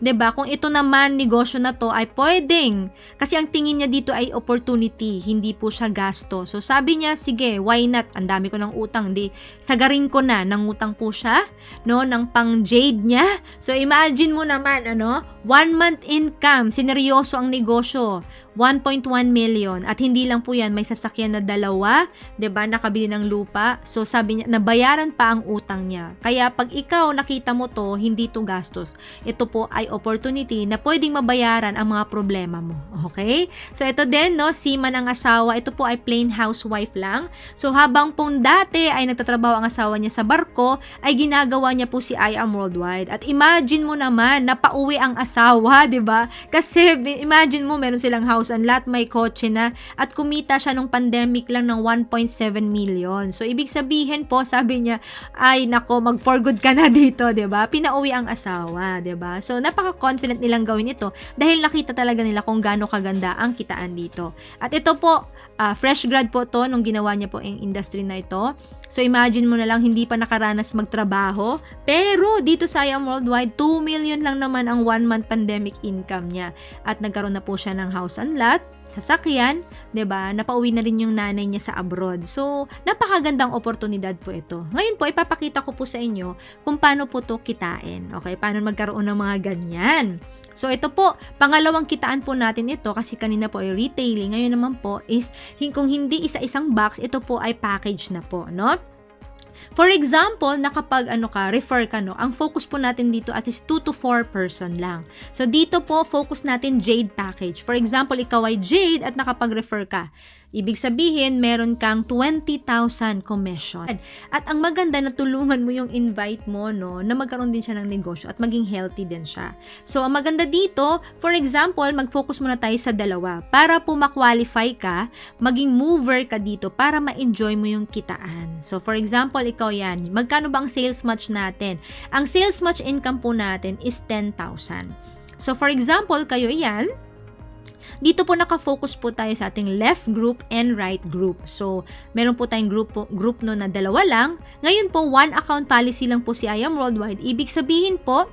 'di ba, kung ito naman negosyo na to ay pwedeng, kasi ang tingin niya dito ay opportunity, hindi po siya gasto. So sabi niya, sige, why not? Ang dami ko ng utang, di sagarin ko na, nangutang po siya, no, ng pang jade niya. So imagine mo naman, 1 month income, sineryoso ang negosyo. 1.1 million at hindi lang po yan, may sasakyan na 2, 'di ba, nakabili ng lupa. So sabi niya, nabayaran pa ang utang niya. Kaya pag ikaw nakita mo to, hindi to gastos. Ito po ay opportunity na pwedeng mabayaran ang mga problema mo. Okay? So ito din, no, seaman ang asawa. Ito po ay plain housewife lang. So habang pong dati ay nagtatrabaho ang asawa niya sa barko, ay ginagawa niya po si I Am Worldwide. At imagine mo naman, napauwi ang asawa, 'di ba? Kasi imagine mo, meron silang house and lot, may kotse na, at kumita siya nung pandemic lang ng 1.7 million. So, ibig sabihin po, sabi niya, ay nako, mag for good ka na dito, 'di ba? Pinauwi ang asawa, 'di ba? So, napaka-confident nilang gawin ito dahil nakita talaga nila kung gaano kaganda ang kitaan dito. At ito po, fresh grad po to nung ginawa niya po ang industry na ito. So, imagine mo na lang, hindi pa nakaranas magtrabaho, pero dito sa I Am Worldwide, 2 million lang naman ang 1-month pandemic income niya. At nagkaroon na po siya ng house and lot, sasakyan, 'di ba? Napauwi na rin yung nanay niya sa abroad. So, napakagandang oportunidad po ito. Ngayon po, ipapakita ko po sa inyo kung paano po to kitain. Okay? Paano magkaroon ng mga ganyan. So, ito po, pangalawang kitaan po natin ito kasi kanina po ay retailing. Ngayon naman po is, kung hindi isa-isang box, ito po ay package na po, no? For example, nakapag refer ka, no, ang focus po natin dito at is 2 to 4 person lang. So, dito po, focus natin Jade package. For example, ikaw ay Jade at nakapag-refer ka. Ibig sabihin, meron kang 20,000 commission. At ang maganda na tulungan mo yung invite mo, no, na magkaroon din siya ng negosyo at maging healthy din siya. So, ang maganda dito, for example, mag-focus muna tayo sa 2. Para po ma-qualify ka, maging mover ka dito para ma-enjoy mo yung kitaan. So, for example, ikaw yan. Magkano ba ang sales match natin? Ang sales match income po natin is 10,000. So, for example, kayo yan, dito po naka-focus po tayo sa ating left group and right group. So, meron po tayong group no na 2 lang. Ngayon po, 1 account policy lang po si I Am Worldwide. Ibig sabihin po,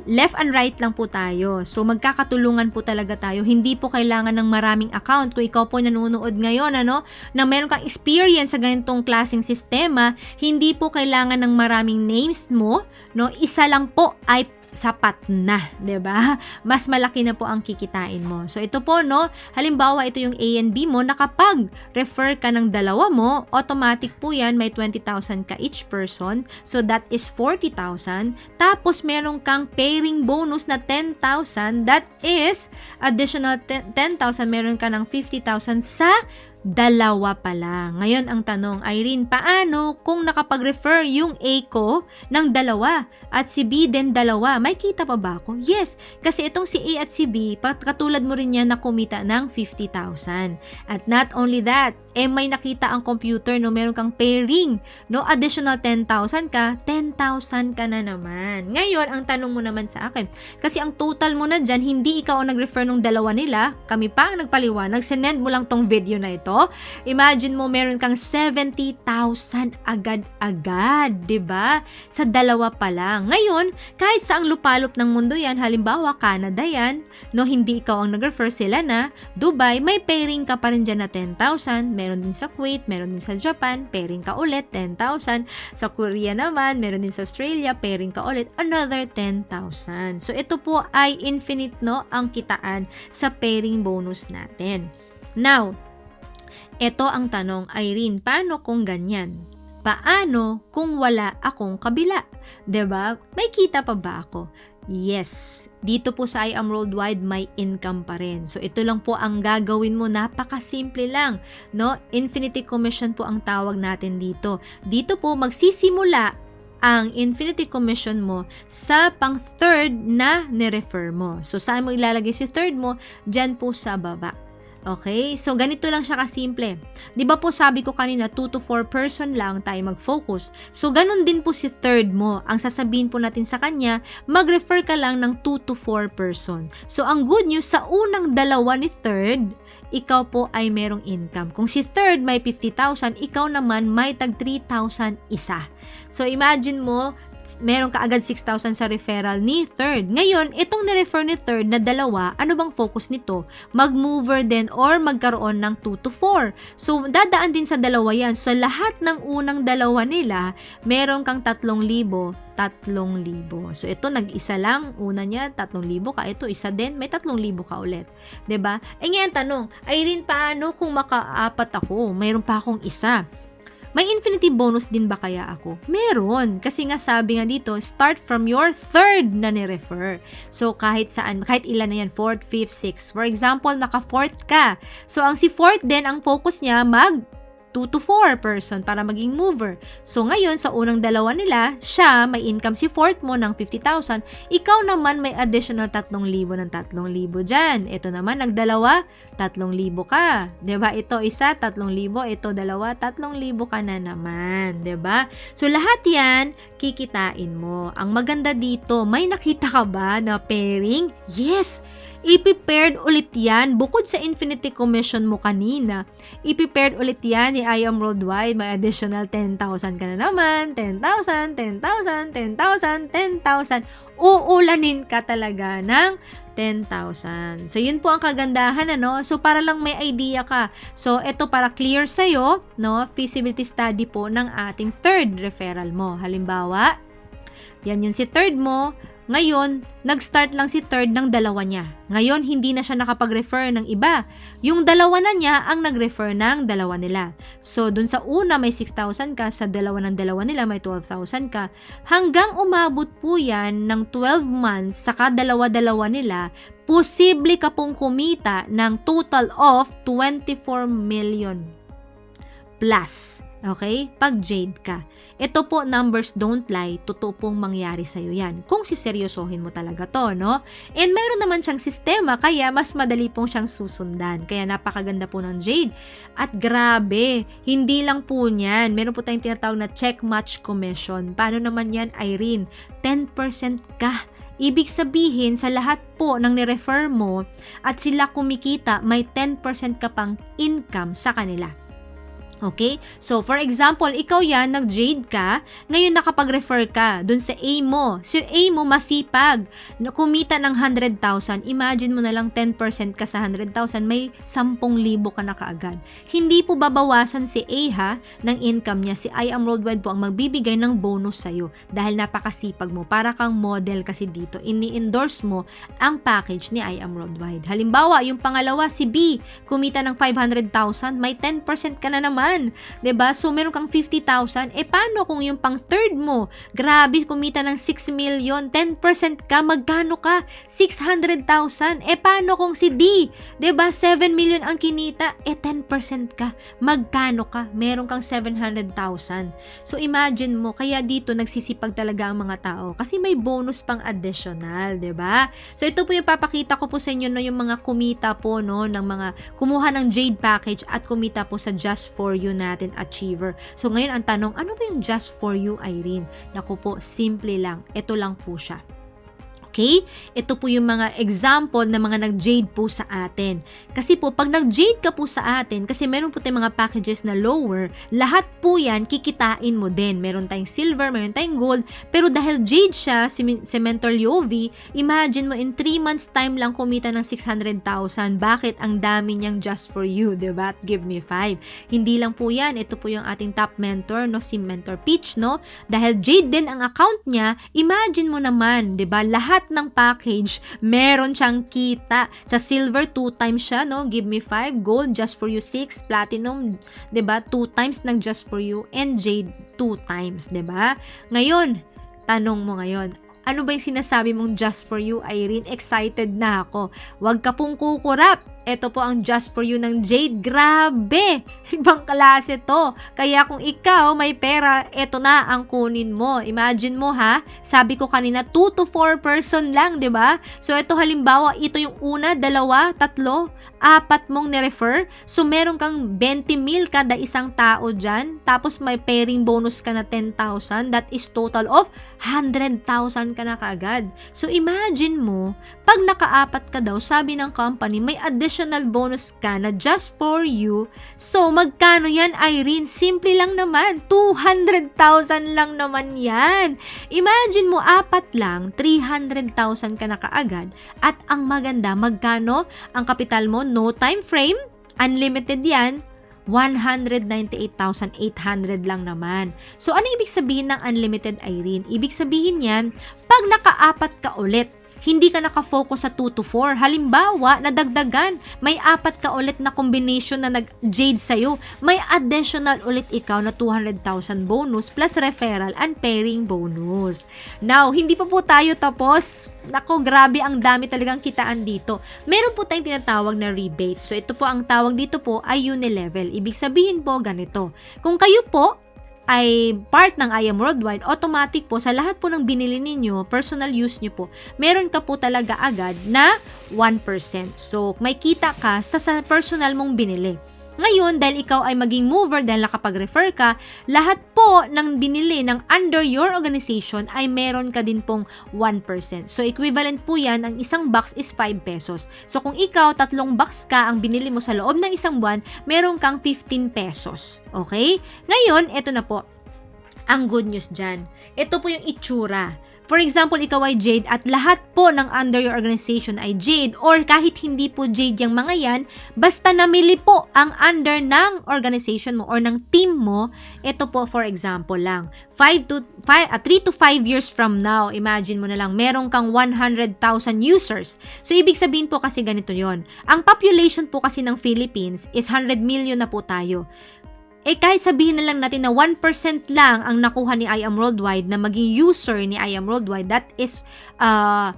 left and right lang po tayo. So, magkakatulungan po talaga tayo. Hindi po kailangan ng maraming account. Kung ikaw po nanonood ngayon, na meron kang experience sa ganitong klaseng sistema, hindi po kailangan ng maraming names mo, no? Isa lang po ay sapat na, 'di ba? Mas malaki na po ang kikitain mo. So ito po, no, halimbawa ito yung A and B mo, nakapag refer ka ng 2 mo, automatic po 'yan, may 20,000 ka each person. So that is 40,000. Tapos meron kang pairing bonus na 10,000, that is additional 10,000, meron ka ng 50,000 sa 2 pa lang. Ngayon, ang tanong, Irene, paano kung nakapag-refer yung A ko ng 2 at si B din 2? May kita pa ba ako? Yes, kasi itong si A at si B, katulad mo rin yan na kumita ng 50,000. At not only that, may nakita ang computer, no, meron kang pairing, no, additional 10,000 ka, 10,000 ka na naman. Ngayon, ang tanong mo naman sa akin, kasi ang total mo na dyan, hindi ikaw ang nag-refer ng 2 nila, kami pa ang nagpaliwanag, sinend mo lang tong video na ito. Imagine mo, meron kang 70,000 agad-agad, 'di ba? Sa 2 pa lang. Ngayon, kahit sa ang lupalop ng mundo yan, halimbawa Canada yan, no, hindi ikaw ang nag-refer, sila na, Dubai, may pairing ka pa rin dyan na 10,000, meron din sa Kuwait, meron din sa Japan, pairing ka ulit, 10,000, sa Korea naman, meron din sa Australia, pairing ka ulit, another 10,000. So, ito po ay infinite, no, ang kitaan sa pairing bonus natin. Now, ito ang tanong, Irene, paano kung ganyan? Paano kung wala akong kabila? 'Di ba? May kita pa ba ako? Yes. Dito po sa I Am Worldwide, may income pa rin. So, ito lang po ang gagawin mo. Napakasimple lang, no? Infinity commission po ang tawag natin dito. Dito po, magsisimula ang Infinity Commission mo sa pang-third na nirefer mo. So, saan mo ilalagay si third mo? Diyan po sa baba. Okay? So, ganito lang siya kasimple. Di ba po sabi ko kanina, 2 to 4 person lang tayo mag-focus. So, ganun din po si third mo. Ang sasabihin po natin sa kanya, mag-refer ka lang ng 2 to 4 person. So, ang good news, sa unang dalawa ni third, ikaw po ay merong income. Kung si third may 50,000, ikaw naman may tag 3,000 isa. So, imagine mo, meron ka agad 6,000 sa referral ni third. Ngayon, itong nirefer ni third na dalawa, ano bang focus nito? Mag-mover din or magkaroon ng 2 to 4. So, dadaan din sa dalawa yan. So, lahat ng unang dalawa nila, meron kang 3,000. 3,000. So, ito, nag-isa lang. Una niya, 3,000 ka. Ito, isa din, may 3,000 ka ulit. 'Di ba? Eh, ngayon, tanong, Irene, paano kung maka-apat ako? Mayroon pa akong isa. May infinity bonus din ba kaya ako? Meron. Kasi nga sabi nga dito, start from your third na ni-refer. So, kahit saan, kahit ilan na yan, 4th, 5th, 6th. For example, naka-4th ka. So, ang si 4th din, ang focus niya, 2 to 4 person para maging mover. So, ngayon, sa unang dalawa nila, siya, may income si fourth mo ng 50,000. Ikaw naman may additional 3,000 ng 3,000 dyan. Ito naman, nagdalawa, 3,000 ka. 'Di ba? Ito isa, 3,000. Ito dalawa, 3,000 ka na naman. 'Di ba? So, lahat yan, kikitain mo. Ang maganda dito, may nakita ka ba na pairing? Yes! Ipi-paired ulit yan. Bukod sa Infinity Commission mo kanina, ipi-paired ulit yan ni I Am Worldwide. May additional 10,000 ka na naman. 10,000, 10,000, 10,000, 10,000. Uulanin ka talaga ng 10,000. So, yun po ang kagandahan, ano? So, para lang may idea ka. So, ito para clear sa'yo, no? Feasibility study po ng ating third referral mo. Halimbawa, yan yung si third mo. Ngayon, nag-start lang si third ng dalawa niya. Ngayon, hindi na siya nakapag-refer ng iba. Yung dalawa na niya ang nag-refer ng dalawa nila. So, dun sa una may 6,000 ka, sa dalawa ng dalawa nila may 12,000 ka. Hanggang umabot po yan ng 12 months sa kadalawa-dalawa nila, posible ka pong kumita ng total of 24 million plus. Okay? Pag Jade ka. Ito po, numbers don't lie. Totoo pong mangyari sa'yo yan. Kung siseryosohin mo talaga to, no? And meron naman siyang sistema, kaya mas madali pong siyang susundan. Kaya napakaganda po ng Jade. At grabe, hindi lang po niyan. Meron po tayong tinatawag na check match commission. Paano naman yan, Irene? 10% ka. Ibig sabihin, sa lahat po ng nirefer mo at sila kumikita, may 10% ka pang income sa kanila. Okay? So, for example, ikaw yan, nag-Jade ka, ngayon nakapag-refer ka dun sa A mo. Si A mo masipag, kumita ng 100,000. Imagine mo na lang 10% ka sa 100,000, may 10,000 ka na kaagad. Hindi po babawasan si A ha, ng income niya. Si I Am Worldwide po ang magbibigay ng bonus sa'yo dahil napakasipag mo. Para kang model kasi dito. Ini-endorse mo ang package ni I Am Worldwide. Halimbawa, yung pangalawa, si B, kumita ng 500,000, may 10% ka na naman. 'Di ba? So meron kang 50,000. Paano kung yung pang third mo, grabe kumita ng 6 million, 10% ka, magkano ka? 600,000. Paano kung si D, 'di ba? 7 million ang kinita, 10% ka, magkano ka? Meron kang 700,000. So imagine mo, kaya dito nagsisipag talaga ang mga tao kasi may bonus pang additional, 'di ba? So ito po yung papakita ko po sa inyo, no, yung mga kumita po, no, ng mga kumuha ng Jade package at kumita po sa Just For You natin achiever. So ngayon ang tanong, ano ba yung Just For You, Irene? Naku po, simple lang. Ito lang po siya. Okay? Ito po yung mga example na mga nag-Jade po sa atin. Kasi po, pag nag-Jade ka po sa atin, kasi meron po tayong mga packages na lower, lahat po yan, kikitain mo din. Meron tayong silver, meron tayong gold, pero dahil Jade siya, si Mentor Yovi, imagine mo, in 3 months time lang kumita ng 600,000. Bakit? Ang dami niyang Just For You, diba? Give me 5. Hindi lang po yan. Ito po yung ating top mentor, no? Si Mentor Peach, no? Dahil Jade din ang account niya, imagine mo naman, diba? Lahat ng package, meron siyang kita. Sa silver, 2 times siya, no? Give me 5. Gold, Just For You 6. Platinum, 'di ba? 2 times ng Just For You. And Jade, 2 times, 'di ba? Ngayon, tanong mo ngayon, ano ba yung sinasabi mong Just For You, Irene? Excited na ako. Huwag ka pong kukurap. ito po ang Just For You ng Jade. Grabe! Ibang klase to. Kaya kung ikaw may pera, ito na ang kunin mo. Imagine mo ha, sabi ko kanina 2 to 4 person lang, 'di ba? So ito halimbawa, ito yung una, dalawa, tatlo, 4 mong ni-refer. So meron kang 20 mil kada isang tao dyan. Tapos may pairing bonus ka na 10,000. That is total of 100,000 ka na kaagad. So imagine mo, pag naka-4 ka daw, sabi ng company, may additional bonus ka na just for you. So magkano yan, Irene? Simple lang naman. 200,000 lang naman yan. Imagine mo, 4 lang, 300,000 ka na kaagad. At ang maganda, magkano ang kapital mo? No time frame, unlimited yan, 198,800 lang naman. So, ano ibig sabihin ng unlimited, Irene? Ibig sabihin yan, pag naka-4 ka ulit, hindi ka nakafocus sa 2 to 4. Halimbawa, nadagdagan, may 4 ka ulit na combination na nag-jade sa'yo. May additional ulit ikaw na 200,000 bonus plus referral and pairing bonus. Now, hindi pa po tayo tapos. Nako, grabe, ang dami talagang kitaan dito. Meron po tayong tinatawag na rebates. So, ito po ang tawag dito po ay unilevel. Ibig sabihin po ganito. Kung kayo po ay part ng I Am Worldwide, automatic po sa lahat po ng binili ninyo, personal use nyo po, meron ka po talaga agad na 1%. So, may kita ka sa personal mong binili. Ngayon, dahil ikaw ay maging mover, dahil nakapag-refer ka, lahat po ng binili ng under your organization ay meron ka din pong 1%. So, equivalent po yan, ang isang box is 5 pesos. So, kung ikaw, 3 box ka ang binili mo sa loob ng isang buwan, meron kang 15 pesos. Okay? Ngayon, eto na po. Ang good news dyan. Ito po yung itsura. For example, ikaw ay Jade at lahat po ng under your organization ay Jade or kahit hindi po Jade yung mga yan, basta namili po ang under ng organization mo or ng team mo, ito po for example lang, 3 to 5 years from now, imagine mo na lang, meron kang 100,000 users. So, ibig sabihin po kasi ganito yon. Ang population po kasi ng Philippines is 100 million na po tayo. Kahit sabihin na lang natin na 1% lang ang nakuha ni I Am Worldwide na maging user ni I Am Worldwide, that is 10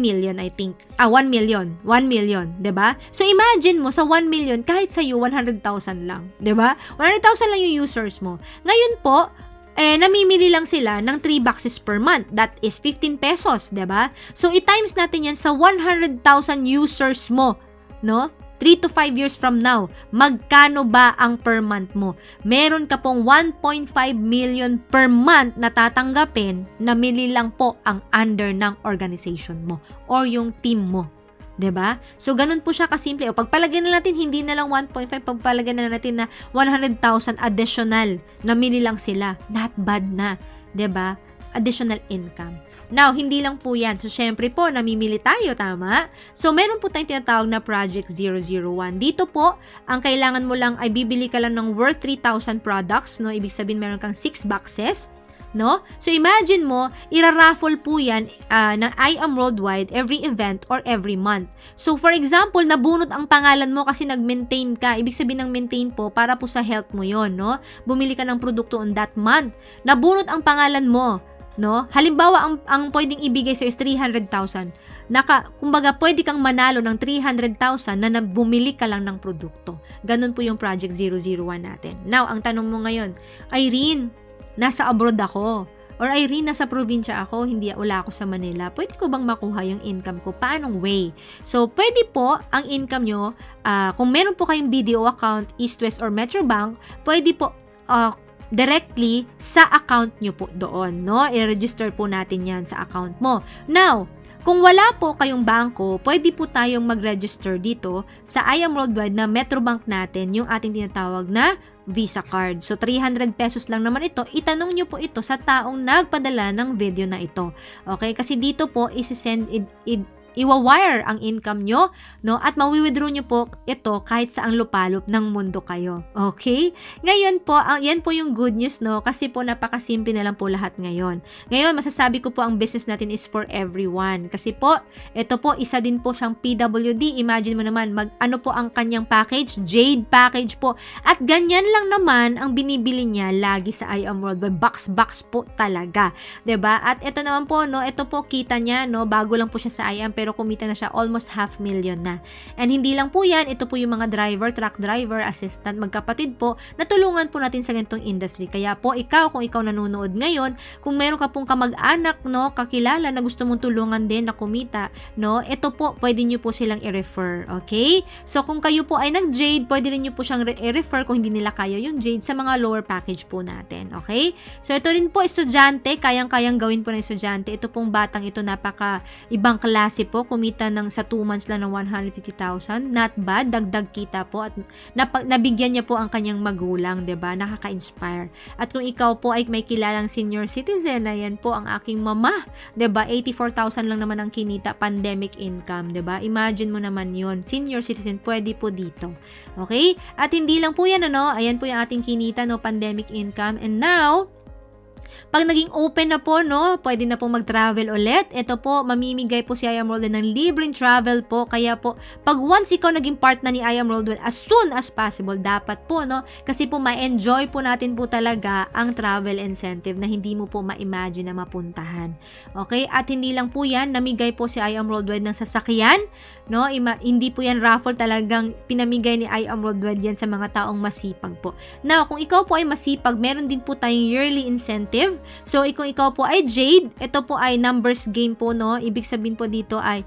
million, I think. 1 million. 1 million, 'di ba? So imagine mo sa 1 million kahit sa iyo 100,000 lang, 'di ba? 100,000 lang yung users mo. Ngayon po, namimili lang sila ng 3 boxes per month. That is 15 pesos, 'di ba? So i-times natin 'yan sa 100,000 users mo, no? 3 to 5 years from now, magkano ba ang per month mo? Meron ka pong 1.5 million per month na tatanggapin na mili lang po ang under ng organization mo or yung team mo. 'Di ba? So, ganun po siya kasimple. O pagpalagyan na natin, hindi na lang 1.5, pagpalagyan na natin na 100,000 additional na mili lang sila. Not bad na. 'Di ba? Additional income. Now, hindi lang po yan. So, syempre po, namimili tayo, tama? So, meron po tayong tinatawag na Project 001. Dito po, ang kailangan mo lang ay bibili ka lang ng worth 3,000 products, no? Ibig sabihin, meron kang 6 boxes, no? So, imagine mo, iraraffle po yan ng I Am Worldwide every event or every month. So, for example, nabunot ang pangalan mo kasi nag-maintain ka. Ibig sabihin ng maintain po, para po sa health mo yon, no? Bumili ka ng produkto on that month. Nabunot ang pangalan mo, no? Halimbawa, ang pwedeng ibigay sa is 300,000. Kumbaga, pwede kang manalo ng 300,000 na bumili ka lang ng produkto. Ganun po yung Project 001 natin. Now, ang tanong mo ngayon, Irene, nasa abroad ako. Or Irene, nasa probinsya ako, wala ako sa Manila. Pwede ko bang makuha yung income ko? Paanong way? So, pwede po ang income nyo, kung meron po kayong BDO account, East West or Metrobank, pwede po directly sa account nyo po doon, no? I-register po natin yan sa account mo. Now, kung wala po kayong bangko, pwede po tayong mag-register dito sa I Am Worldwide na Metrobank natin, yung ating tinatawag na Visa card. So, 300 pesos lang naman ito. Itanong nyo po ito sa taong nagpadala ng video na ito. Okay? Kasi dito po, isi-send iwa-wire ang income nyo, no? At mawi-withdraw nyo po ito kahit saang lupalop ng mundo kayo. Okay? Ngayon po, yan po yung good news, no? Kasi po napakasimple na lang po lahat ngayon. Ngayon, masasabi ko po ang business natin is for everyone. Kasi po, ito po, isa din po siyang PWD. Imagine mo naman, ano po ang kanyang package? Jade package po. At ganyan lang naman ang binibili niya lagi sa I Am Worldwide. Box po talaga. 'Di ba? At ito naman po, no? Ito po, kita niya, no? Bago lang po siya sa I Am, pero kumita na siya almost 500,000 na. And hindi lang po yan, ito po yung mga driver, truck driver, assistant, magkapatid po, natulungan po natin sa ganitong industry. Kaya po ikaw, kung ikaw nanonood ngayon, kung meron ka pong kamag-anak, no, kakilala na gusto mong tulungan din na kumita, no, ito po, pwede nyo po silang i-refer, okay? So kung kayo po ay nag-Jade, pwede rin nyo po siyang i-refer kung hindi nila kaya yung Jade sa mga lower package po natin, okay? So ito rin po, estudyante, kayang-kayang gawin po ng estudyante. Ito pong batang ito, napaka ibang klase po, kumita ng sa 2 months lang ng 150,000, not bad, dagdag kita po, at nabigyan niya po ang kanyang magulang, 'di ba? Nakaka-inspire. At kung ikaw po ay may kilalang senior citizen, ayan po ang aking mama, 'di ba? 84,000 lang naman ang kinita, pandemic income, 'di ba? Imagine mo naman 'yon. Senior citizen, pwede po dito. Okay? At hindi lang po 'yan, ano? Ayan po yung ating kinita, no, pandemic income. And now, pag naging open na po, no, pwede na po mag-travel ulit. Ito po, mamimigay po si I Am Worldwide ng libreng travel po. Kaya po, pag once ikaw naging part na ni I Am Worldwide, as soon as possible, dapat po, no, kasi po ma-enjoy po natin po talaga ang travel incentive na hindi mo po ma-imagine na mapuntahan. Okay? At hindi lang po yan, namigay po si I Am Worldwide ng sasakyan, no, hindi po yan raffle, talagang pinamigay ni I Am Worldwide yan sa mga taong masipag po. Now, kung ikaw po ay masipag, meron din po tayong yearly incentive. So, kung ikaw po ay Jade, ito po ay numbers game po, no? Ibig sabihin po dito ay,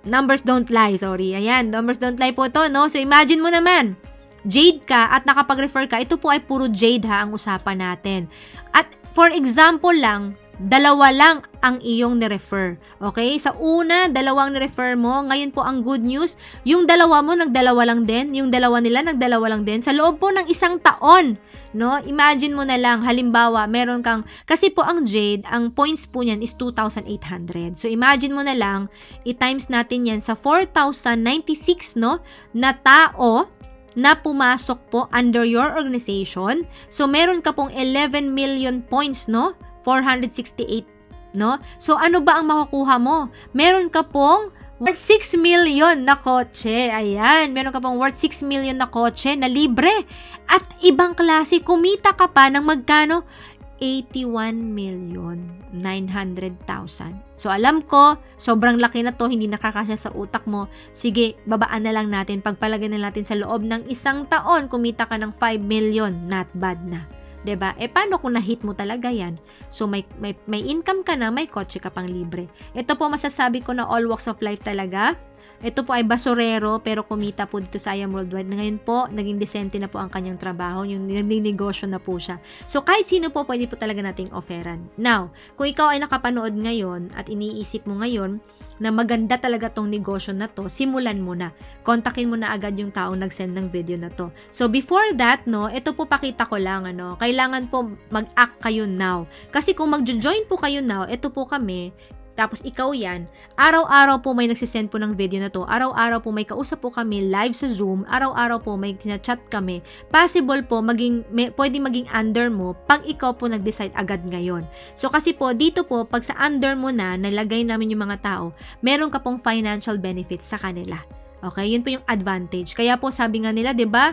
numbers don't lie, sorry. Ayan, numbers don't lie po to, no? So, imagine mo naman, Jade ka at nakapag-refer ka, ito po ay puro Jade ha, ang usapan natin. At for example lang, 2 lang ang iyong ni-refer. Okay? Sa una, 2 ni-refer mo. Ngayon po ang good news, yung 2 mo, nag-2 lang din. Yung 2 nila, nag-2 lang din. Sa loob po ng 1 taon, no? Imagine mo na lang, halimbawa, meron kang, kasi po ang Jade, ang points po niyan is 2,800. So, imagine mo na lang, i-times natin yan sa 4,096, no, na tao na pumasok po under your organization. So, meron ka pong 11 million points, no? 468, no? So, ano ba ang makukuha mo? Meron ka pong worth 6 million na kotse. Ayan, meron ka pong worth 6 million na kotse na libre. At ibang klase, kumita ka pa ng magkano? 81,900,000. So, alam ko, sobrang laki na to, hindi nakakasya sa utak mo. Sige, babaan na lang natin. Pagpalagay na natin sa loob ng 1 taon, kumita ka ng 5 million. Not bad na. 'Di ba? Paano kung na-hit mo talaga 'yan? So may income ka na, may kotse ka pang libre. Ito po masasabi ko na all walks of life talaga. Ito po ay basurero pero kumita po dito sa I Am Worldwide. Ngayon po, naging decente na po ang kanyang trabaho. Yung negosyo na po siya. So, kahit sino po, pwede po talaga nating offeran. Now, kung ikaw ay nakapanood ngayon at iniisip mo ngayon na maganda talaga tong negosyo na to, simulan mo na. Kontakin mo na agad yung taong nag-send ng video na to. So, before that, no, ito po pakita ko lang, ano, kailangan po mag-act kayo now. Kasi kung mag-join po kayo now, ito po kami, tapos ikaw yan, araw-araw po may nagsisend po ng video na to, araw-araw po may kausap po kami live sa Zoom, araw-araw po may sinachat kami, possible po pwede maging under mo pag ikaw po nag-decide agad ngayon. So kasi po, dito po, pag sa under mo na, nalagay namin yung mga tao, meron ka pong financial benefits sa kanila. Okay, yun po yung advantage. Kaya po sabi nga nila, 'di ba,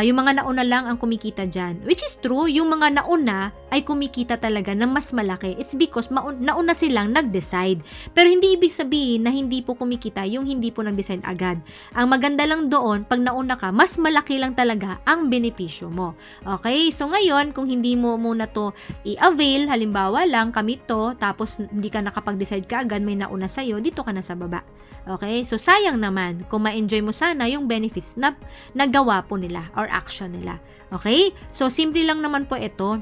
yung mga nauna lang ang kumikita diyan. Which is true, yung mga nauna ay kumikita talaga ng mas malaki. It's because nauna silang nag-decide. Pero hindi ibig sabihin na hindi po kumikita yung hindi po nag-decide agad. Ang maganda lang doon, pag nauna ka, mas malaki lang talaga ang benepisyo mo. Okay? So ngayon, kung hindi mo muna to i-avail, halimbawa lang kami to, tapos hindi ka nakapag-decide kaagad, may nauna sa'yo, dito ka na sa baba. Okay? So sayang naman kung ma-enjoy mo sana yung benefits na nagawa po nila or action nila. Okay? So, simple lang naman po ito.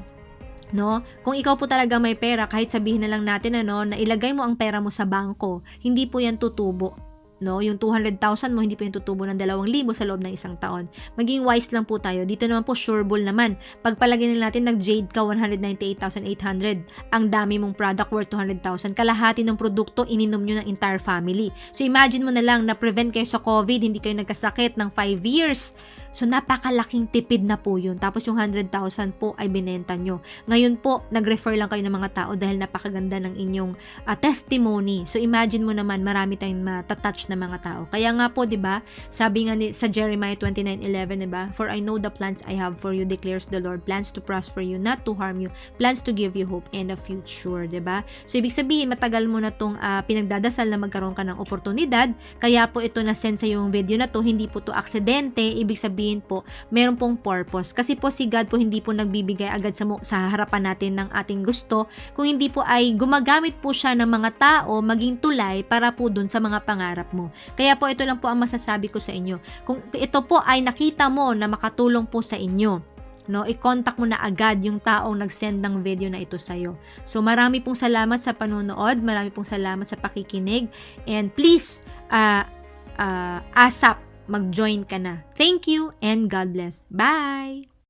No? Kung ikaw po talaga may pera, kahit sabihin na lang natin na ilagay mo ang pera mo sa bangko, hindi po yan tutubo. No, yung 200,000 mo, hindi po yung tutubo ng 2,000 sa loob ng 1 taon. Maging wise lang po tayo. Dito naman po, sureball naman. Pagpalagay na natin, nag-Jade ka, 198,800. Ang dami mong product worth 200,000. Kalahati ng produkto, ininom nyo ng entire family. So, imagine mo na lang, na-prevent kayo sa COVID, hindi kayo nagkasakit ng 5 years. So, napakalaking tipid na po yun. Tapos yung 100,000 po ay binenta nyo. Ngayon po, nag-refer lang kayo ng mga tao dahil napakaganda ng inyong testimony. So, imagine mo naman, marami tayong matatouch na mga tao. Kaya nga po, di ba, sabi nga sa Jeremiah 29:11, di ba, for I know the plans I have for you, declares the Lord, plans to prosper you, not to harm you, plans to give you hope and a future, di ba? So, ibig sabihin, matagal mo na tong pinagdadasal na magkaroon ka ng oportunidad, kaya po ito na-send sa yung video na to, hindi po to aksidente, ibig sabihin po, meron pong purpose. Kasi po si God po hindi po nagbibigay agad sa harapan natin ng ating gusto, kung hindi po ay gumagamit po siya ng mga tao, maging tulay para po dun sa mga pangarap mo. Kaya po ito lang po ang masasabi ko sa inyo. Kung ito po ay nakita mo na makatulong po sa inyo, no, i-contact mo na agad yung taong nag-send ng video na ito sa'yo. So, marami pong salamat sa panonood, marami pong salamat sa pakikinig, and please, ASAP, mag-join ka na. Thank you, and God bless. Bye!